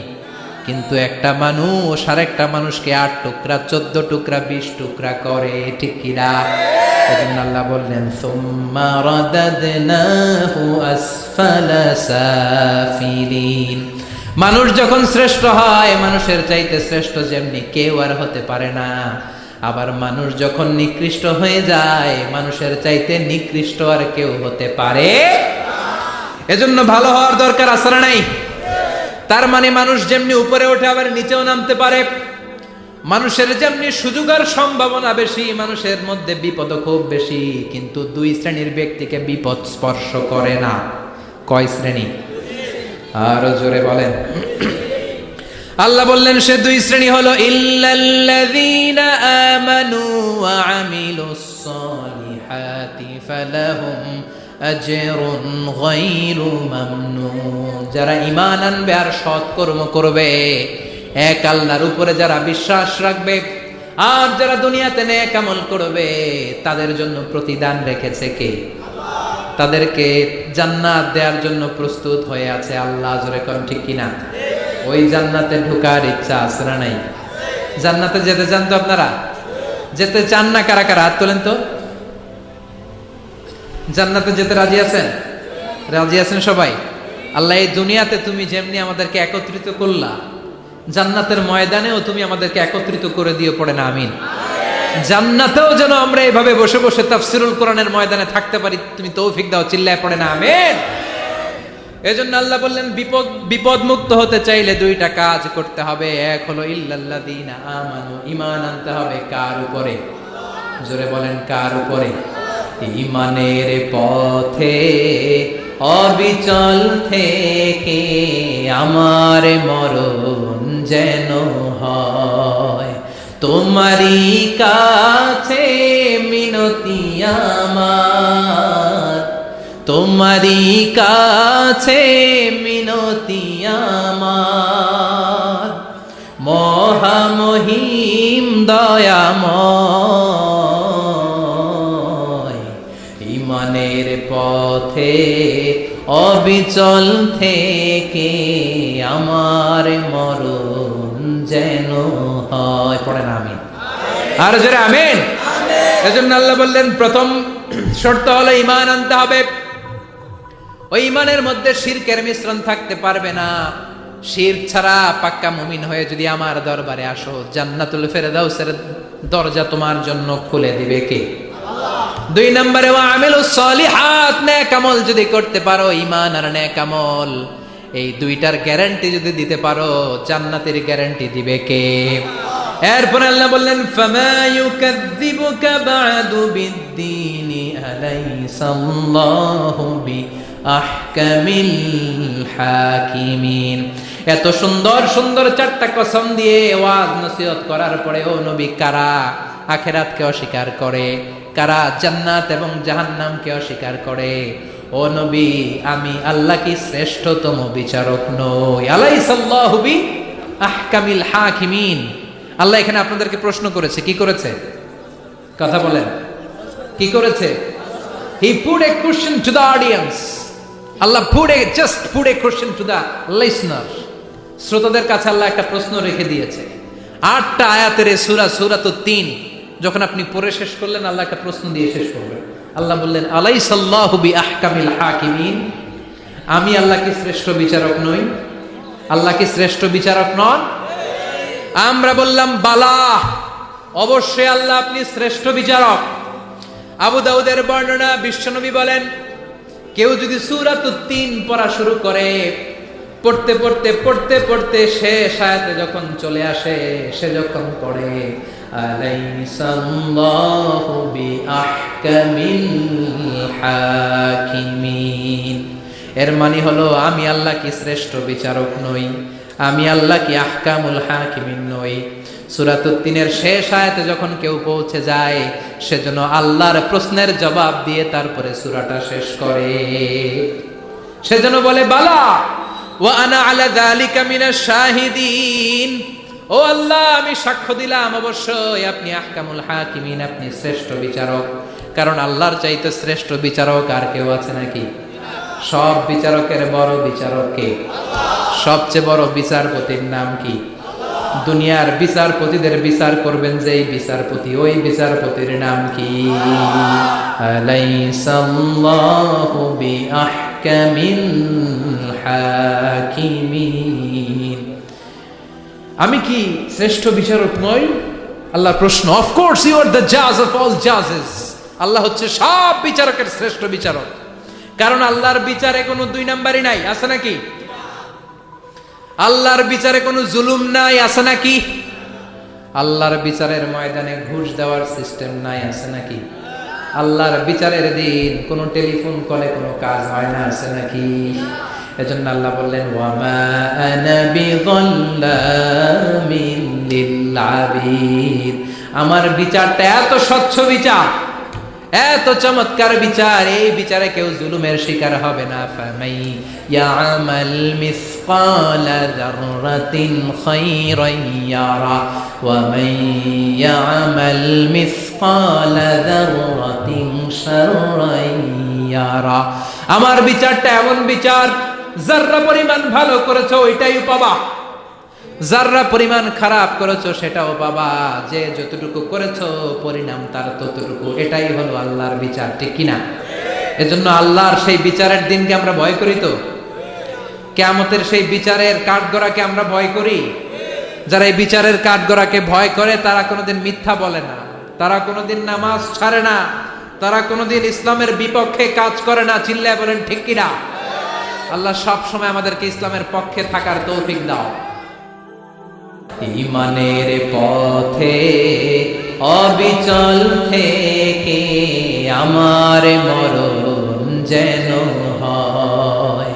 কিন্তু একটা মানুষ আর একটা মানুষকে 8 টুকরা 14 টুকরা 20 টুকরা করে, ঠিক কিনা? এজন্য আল্লাহ বললেন সুম্মা রাদাদনাহু আসফালা সাফিলিন। মানুষ যখন শ্রেষ্ঠ হয়, মানুষের চাইতে শ্রেষ্ঠ যেমনি কেউ আর হতে পারে না। আবার মানুষ যখন নিকৃষ্ট হয়ে যায়, মানুষের চাইতে নিকৃষ্ট আর কেউ হতে পারে। এজন্য ভালো হওয়ার দরকার আছে না নাই? তার মানে মানুষ যেমনি উপরে ওঠে আবার নিচেও নামতে পারে। মানুষের যেমনি সুযোগ আর সম্ভাবনা বেশি, মানুষের মধ্যে বিপদ খুব বেশি। কিন্তু 2 শ্রেণীর ব্যক্তিকে বিপদ স্পর্শ করে না। কয় শ্রেণী? আরো জোরে বলেন। আল্লাহ বললেন সে 2 শ্রেণী হলো ইল্লাল্লাযীনা আমানু ওয়া আমিলুস সালিহাতি ফালাহুম আজরুন গায়রু মামনুন। যারা ঈমান আনবে আর সৎ কর্ম করবে, এক আল্লাহর উপরে যারা বিশ্বাস রাখবে আর যারা দুনিয়াতে নেক আমল করবে, তাদের জন্য প্রতিদান রেখেছে কে? তাদেরকে জান্নাত দেওয়ার জন্য প্রস্তুত হয়ে আছে আল্লাহ। জোরে কোন ঠিক কিনা? ওই জান্নাতে ঢোকার ইচ্ছা আছে না নাই? জান্নাতে যেতে চান তো আপনারা? যেতে চান না কারা কারা? হাত তোলেন তো। জান্নাতে যেতে রাজি আছেন? রাজি আছেন সবাই? আল্লাহ এই দুনিয়াতে তুমি যেমনি আমাদেরকে একত্রিত করলা, জান্নাতের ময়দানেও তুমি আমাদেরকে একত্রিত করে দিও, পড়ে না আমিন। জান্নাতেও যেন আমরা এইভাবে বসে বসে তাফসীরুল কোরআনের ময়দানে থাকতে পারি, তুমি তৌফিক দাও, চিল্লায় পড়ে না আমিন। এজন্য আল্লাহ বললেন বিপদ মুক্ত হতে চাইলে 2টা কাজ করতে হবে। এক হলো ইল্লাল্লাযীনা আমানু, ঈমান আনতে হবে কার উপরে? জোরে বলেন কার উপরে? ঈমানের পথে অবিচল থেকে আমার মরণ যেন হয়, তোমারই কাছে মিনতি আমার, তোমারই কাছে মিনতি আমার, মহামহিম দয়াময়, ঈমানের পথে অবিচল থেকে আমার মরণ যেন হয়। পড়েন আমিন। আর জোরে আমিন। এজন্য আল্লাহ বললেন প্রথম শর্ত হলো ঈমান আনতে হবে। ওই ঈমানের মধ্যে শিরকের মিশ্রণ থাকতে পারবে না। শিরক ছাড়া পাক্কা মুমিন হয়ে যদি আমার দরবারে আসো, জান্নাতুল ফেরদাউসের দরজা তোমার জন্য খুলে দিবে কে? দুই নম্বরে ওয়া আমিলুস সলিহাত, নেক আমল যদি করতে পারো, ঈমান আর নেক আমল এই দুইটার গ্যারান্টি যদি দিতে পারো, জান্নাতের গ্যারান্টি দিবে কে? এরপর আল্লাহ বললেন ফামা ইউকাযযিবুকা বা'দু বিদ্দীনি আলাইসাল্লাহু বিআহকামিল হাকিমিন। এত সুন্দর সুন্দর চারটা কসম দিয়ে ওয়াজ নসিহত করার পরে ও নবী, কারা আখিরাতকে অস্বীকার করে, কারা জান্নাত এবং জাহান্নামকে অস্বীকার করে, ও নবী আমি আল্লাহ কি শ্রেষ্ঠতম বিচারক নই? আলাইসাল্লাহু বিআহকামিল হাকিমিন। আল্লাহ এখানে আপনাদেরকে প্রশ্ন করেছে, কি করেছে? কথা বলেন, কি করেছে? He put a question to the audience. Allah just put a question to the listener. শ্রোতাদের কাছে আল্লাহ একটা প্রশ্ন রেখে দিয়েছে। 8টা আয়াতের সূরা সূরাতুত তিন যখন আপনি পড়ে শেষ করলেন, আল্লাহ একটা প্রশ্ন দিয়ে শেষ করবেন। আল্লাহ বললেন আলাইসাল্লাহু বিআহকামিল হাকিমিন, আমি আল্লাহ কি শ্রেষ্ঠ বিচারক নই? আল্লাহ কি শ্রেষ্ঠ বিচারক নন? আমরা বললাম বালা, অবশ্যই আল্লাহ আপনি শ্রেষ্ঠ বিচারক। আবু দাউদের বর্ণনা, বিশ্বনবী বলেন কেউ যদি সূরাতুত তিন পড়া শুরু করে, পড়তে পড়তে পড়তে পড়তে শেষ আয়াতে যখন চলে আসে, সে যখন পড়ে আলাইসাল্লাহু বিআহকামিল হাকিমিন, এর মানে হলো আমি আল্লাহ কি শ্রেষ্ঠ বিচারক নই? আমি আল্লাহ কি আহকামুল হাকিমিন নই? সূরাতুত তিনের শেষ আয়াতে যখন কেউ পৌঁছে যায়, সেজন্য আল্লাহর প্রশ্নের জবাব দিয়ে তারপরে সূরাটা শেষ করে। সেজন্য বলে বালা ওয়া আনা আলা যালিকা মিনাশ শাহিদিন, ও আল্লাহ আমি সাক্ষ্য দিলাম অবশ্যই আপনি আহকামুল হাকিমিন, আপনি শ্রেষ্ঠ বিচারক। কারণ আল্লাহর চাইতে শ্রেষ্ঠ বিচারক আর কেউ আছে নাকি? সব বিচারকের বড় বিচারক কে? সবচেয়ে বড় বিচারপতির নাম কি? দুনিয়ার বিচারপতিদের বিচার করবেন যেই বিচারপতি, ওই বিচারপতির নাম কি? আলাইসাল্লাহু বিআহকামিল হাকিমিন, আমি কি শ্রেষ্ঠ বিচারক নই? আল্লাহ প্রশ্ন। Of course you are the জাজ অফ অল জাজেস, আল্লাহ হচ্ছে সব বিচারকের শ্রেষ্ঠ বিচারক। কারণ আল্লাহর বিচারে কোনো দুই নাম্বারই নাই, আছে নাকি? আল্লাহর বিচারে কোনো জুলুম নাই, আছে নাকি? আল্লাহর বিচারের ময়দানে ঘুষ দেওয়ার সিস্টেম নাই, আছে নাকি? আল্লাহর বিচারের দিন কোনো টেলিফোন কলে কোনো কাজ হয় না, আছে নাকি? এজন্য আল্লাহ বললেন ওয়ামা আনা বিযাল্লামিন লিল আবিদ, আমার বিচারটা এত স্বচ্ছ বিচার, এত চমৎকার বিচার, এই বিচারে কেউ জুলুমের শিকার হবে না। ফামাই ইয়ামাল মিসকালা যাররাতিন খায়রান ইয়ারা ওয়া মান ইয়ামাল মিসকালা যাররাতিন শাররান ইয়ারা, আমার বিচারটা এমন বিচার, যাররা পরিমাণ ভালো করেছো ওইটাই পাবা, যাররা পরিমাণ খারাপ করেছো সেটাও পাবা, যে যতটুকু করেছো পরিণাম তার ততটুকু, এটাই হলো আল্লাহর বিচার, ঠিক কিনা? এজন্য আল্লাহর সেই বিচারের দিনকে আমরা ভয় করি তো? কিয়ামতের সেই বিচারের কাঠগড়াকে আমরা ভয় করি? যারা এই বিচারের কাঠগড়াকে ভয় করে তারা কোনোদিন মিথ্যা বলে না, তারা কোনোদিন নামাজ ছাড়ে না, তারা কোনোদিন ইসলামের বিপক্ষে কাজ করে না। চিল্লায় বলেন ঠিক কিনা? আল্লাহ সব সময় আমাদেরকে ইসলামের পক্ষে থাকার তৌফিক দাও। ঈমানের পথে অবিচল থেকে আমার মরণ যেন হয়।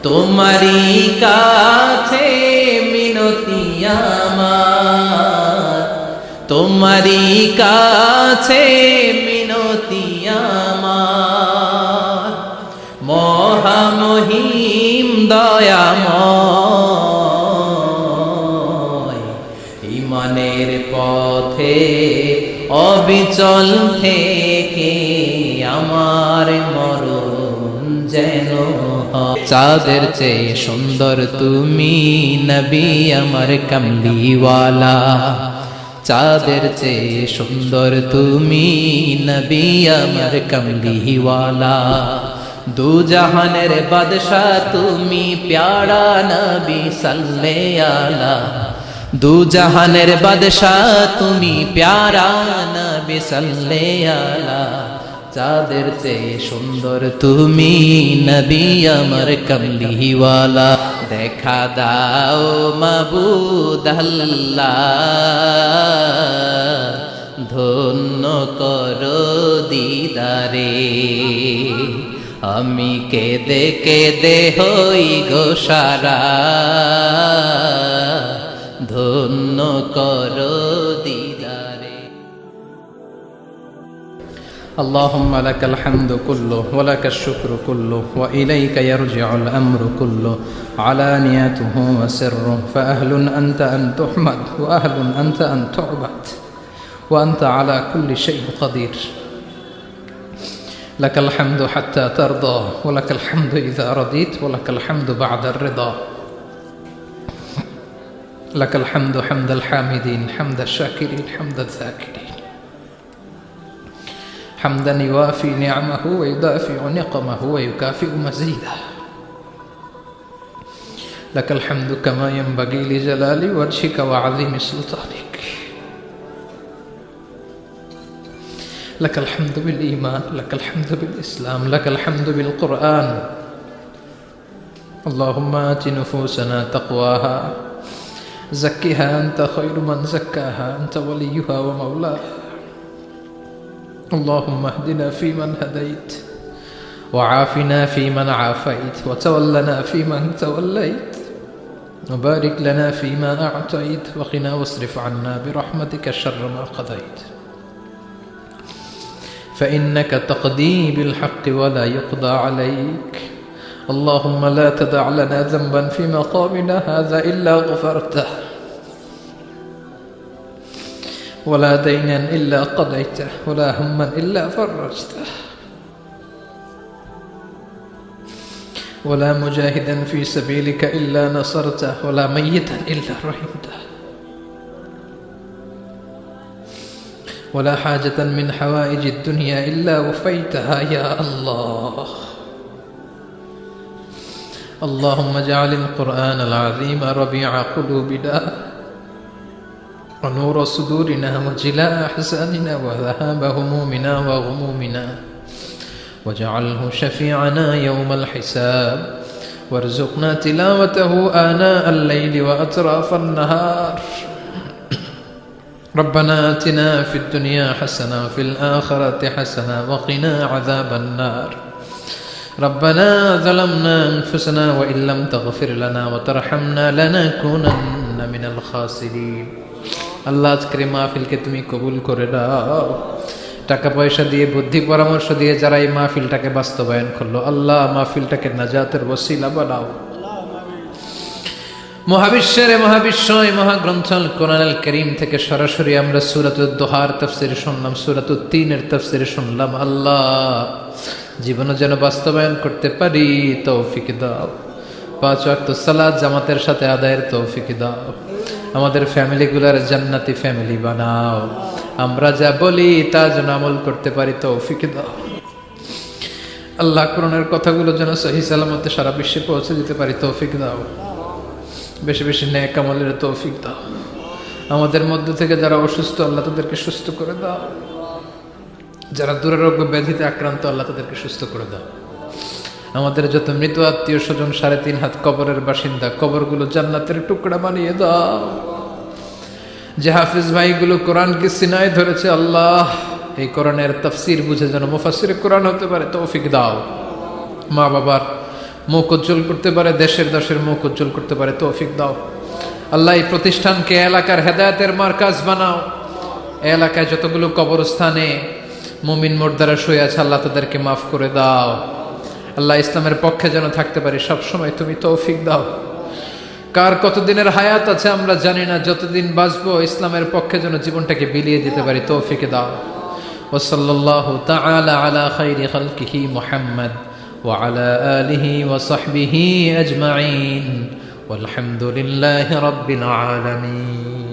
তোমারই কাছে মিনতি আমার, তোমারই কাছে মিনতি আমার, মহামহিম দয়াময়, ইমানের পথে অবিচল থেকে আমার মরণ যেন হয়। চাঁদের চেয়ে সুন্দর তুমি নবী আমার কামলিওয়ালা, চাঁদের চেয়ে সুন্দর তুমি নবী আমার কামলিওয়ালা, দু জাহানের বাদশাহ তুমি প্যারা নবী সাল্লাল্লাহু আলা, দু জাহানের বাদশাহ তুমি প্যারা নবী সাল্লাল্লাহু আলা, চাঁদের চেয়ে সুন্দর তুমি নবী আমার কামলিওয়ালা। দেখা দাও মাবুদ আল্লাহ, ধন্য করো দিদারে, আমি কেঁদে কেঁদে হই গো সারা, ধন্য করো দিদারে। اللهم لك الحمد كله ولك الشكر كله وإليك يرجع الأمر كله علانيته وسره، فأهل أنت أن تحمد وأهل أنت أن تعبد وأنت على كل شيء قدير. لك الحمد حتى ترضى ولك الحمد إذا رضيت ولك الحمد بعد الرضا. لك الحمد حمد الحامدين حمد الشاكرين حمد الذاكرين، حمدا يوافي نعمه ويدافع نقمه ويكافئ مزيده. لك الحمد كما ينبغي لجلال وجهك وعظيم سلطانك. لك الحمد بالإيمان، لك الحمد بالإسلام، لك الحمد بالقرآن. اللهم آت نفوسنا تقواها، زكها أنت خير من زكاها، أنت وليها ومولاها. اللهم اهدنا فيمن هديت، وعافنا فيمن عافيت، وتولنا فيمن توليت، وبارك لنا فيما أعطيت، وقنا واصرف عنا برحمتك شر ما قضيت، فإنك تقضي بالحق ولا يقضى عليك. اللهم لا تدع لنا ذنبا في مقامنا هذا إلا غفرته، ولا دينا إلا قضيته، ولا هما إلا فرجته، ولا مجاهدا في سبيلك إلا نصرته، ولا ميتا إلا رحمته، ولا حاجة من حوائج الدنيا إلا وفيتها يا الله. اللهم اجعل القرآن العظيم ربيع قلوبنا ونور صدورنا وجلاء أحزاننا وذهاب همومنا وغمومنا، واجعله شفيعنا يوم الحساب، وارزقنا تلاوته آناء الليل وأطراف النهار. ربنا آتنا في الدنيا حسنة وفي الآخرة حسنة وقنا عذاب النار. ربنا ظلمنا أنفسنا وإن لم تغفر لنا وترحمنا لنكونن من الخاسرين. আল্লাহ আজকের মাহফিলকে তুমি কবুল করে দাও। টাকা পয়সা দিয়ে বুদ্ধি পরামর্শ দিয়ে যারা এই মাহফিলটাকে বাস্তবায়ন করলো, আল্লাহ মাহফিলটাকে নাজাতের ওসিলা বানাও। মহাবিশ্বের মহাবিশ্ব এই মহাগ্রন্থ কোরআনুল কারীম থেকে সরাসরি আমরা সূরাতুদ দুহার তাফসীর শুনলাম, সূরাতুত তিনের তাফসীর শুনলাম। আল্লাহ জীবনে যেন বাস্তবায়ন করতে পারি তৌফিক দাও। 5 ওয়াক্ত সালাত জামাতের সাথে আদায়ের তৌফিক দাও। আমাদের ফ্যামিলিগুলোর জান্নাতি ফ্যামিলি বানাও। আমরা যা বলি তা যেন আমল করতে পারি তৌফিক দাও। আল্লাহ কোরআনের কথাগুলো যেন সহি সালামতে সারা বিশ্বে পৌঁছে দিতে পারি তৌফিক দাও। বেশি বেশি নেক আমলের তৌফিক দাও। আমাদের মধ্য থেকে যারা অসুস্থ আল্লাহ তাদেরকে সুস্থ করে দাও। যারা দুরারোগ্য ব্যাধিতে আক্রান্ত আল্লাহ তাদেরকে সুস্থ করে দাও। আমাদের যত মৃত আত্মীয় স্বজন 3.5 হাত কবরের বাসিন্দা, কবরগুলো জান্নাতের টুকরা বানিয়ে দাও। যে হাফিজ ভাইগুলো কোরআনকে সিনায় ধরেছে আল্লাহ এই কোরআনের তাফসীর বুঝে যেন মুফাসসিরে কোরআন হতে পারে তৌফিক দাও। মা বাবার মুখ উজ্জ্বল করতে পারে, দেশের দশের মুখ উজ্জ্বল করতে পারে তৌফিক দাও। আল্লাহ এই প্রতিষ্ঠানকে এলাকার হেদায়েতের মার্কাজ বানাও। এলাকায় যতগুলো কবরস্থানে মুমিন মুর্দারা শুয়ে আছে আল্লাহ তাদেরকে মাফ করে দাও। আল্লাহ ইসলামের পক্ষে যেন থাকতে পারি সবসময়, তুমি তৌফিক দাও। কার কতদিনের হায়াত আছে আমরা জানি না, যতদিন বাঁচবো ইসলামের পক্ষে যেন জীবনটাকে বিলিয়ে দিতে পারি তৌফিক দাও। ওয়া সাল্লাল্লাহু তাআলা আলা খাইরি খালকিহি মুহাম্মদ ওয়া আলা আলিহি ওয়া সাহবিহি আজমাইন ওয়ালহামদুলিল্লাহি রাব্বিল আলামিন।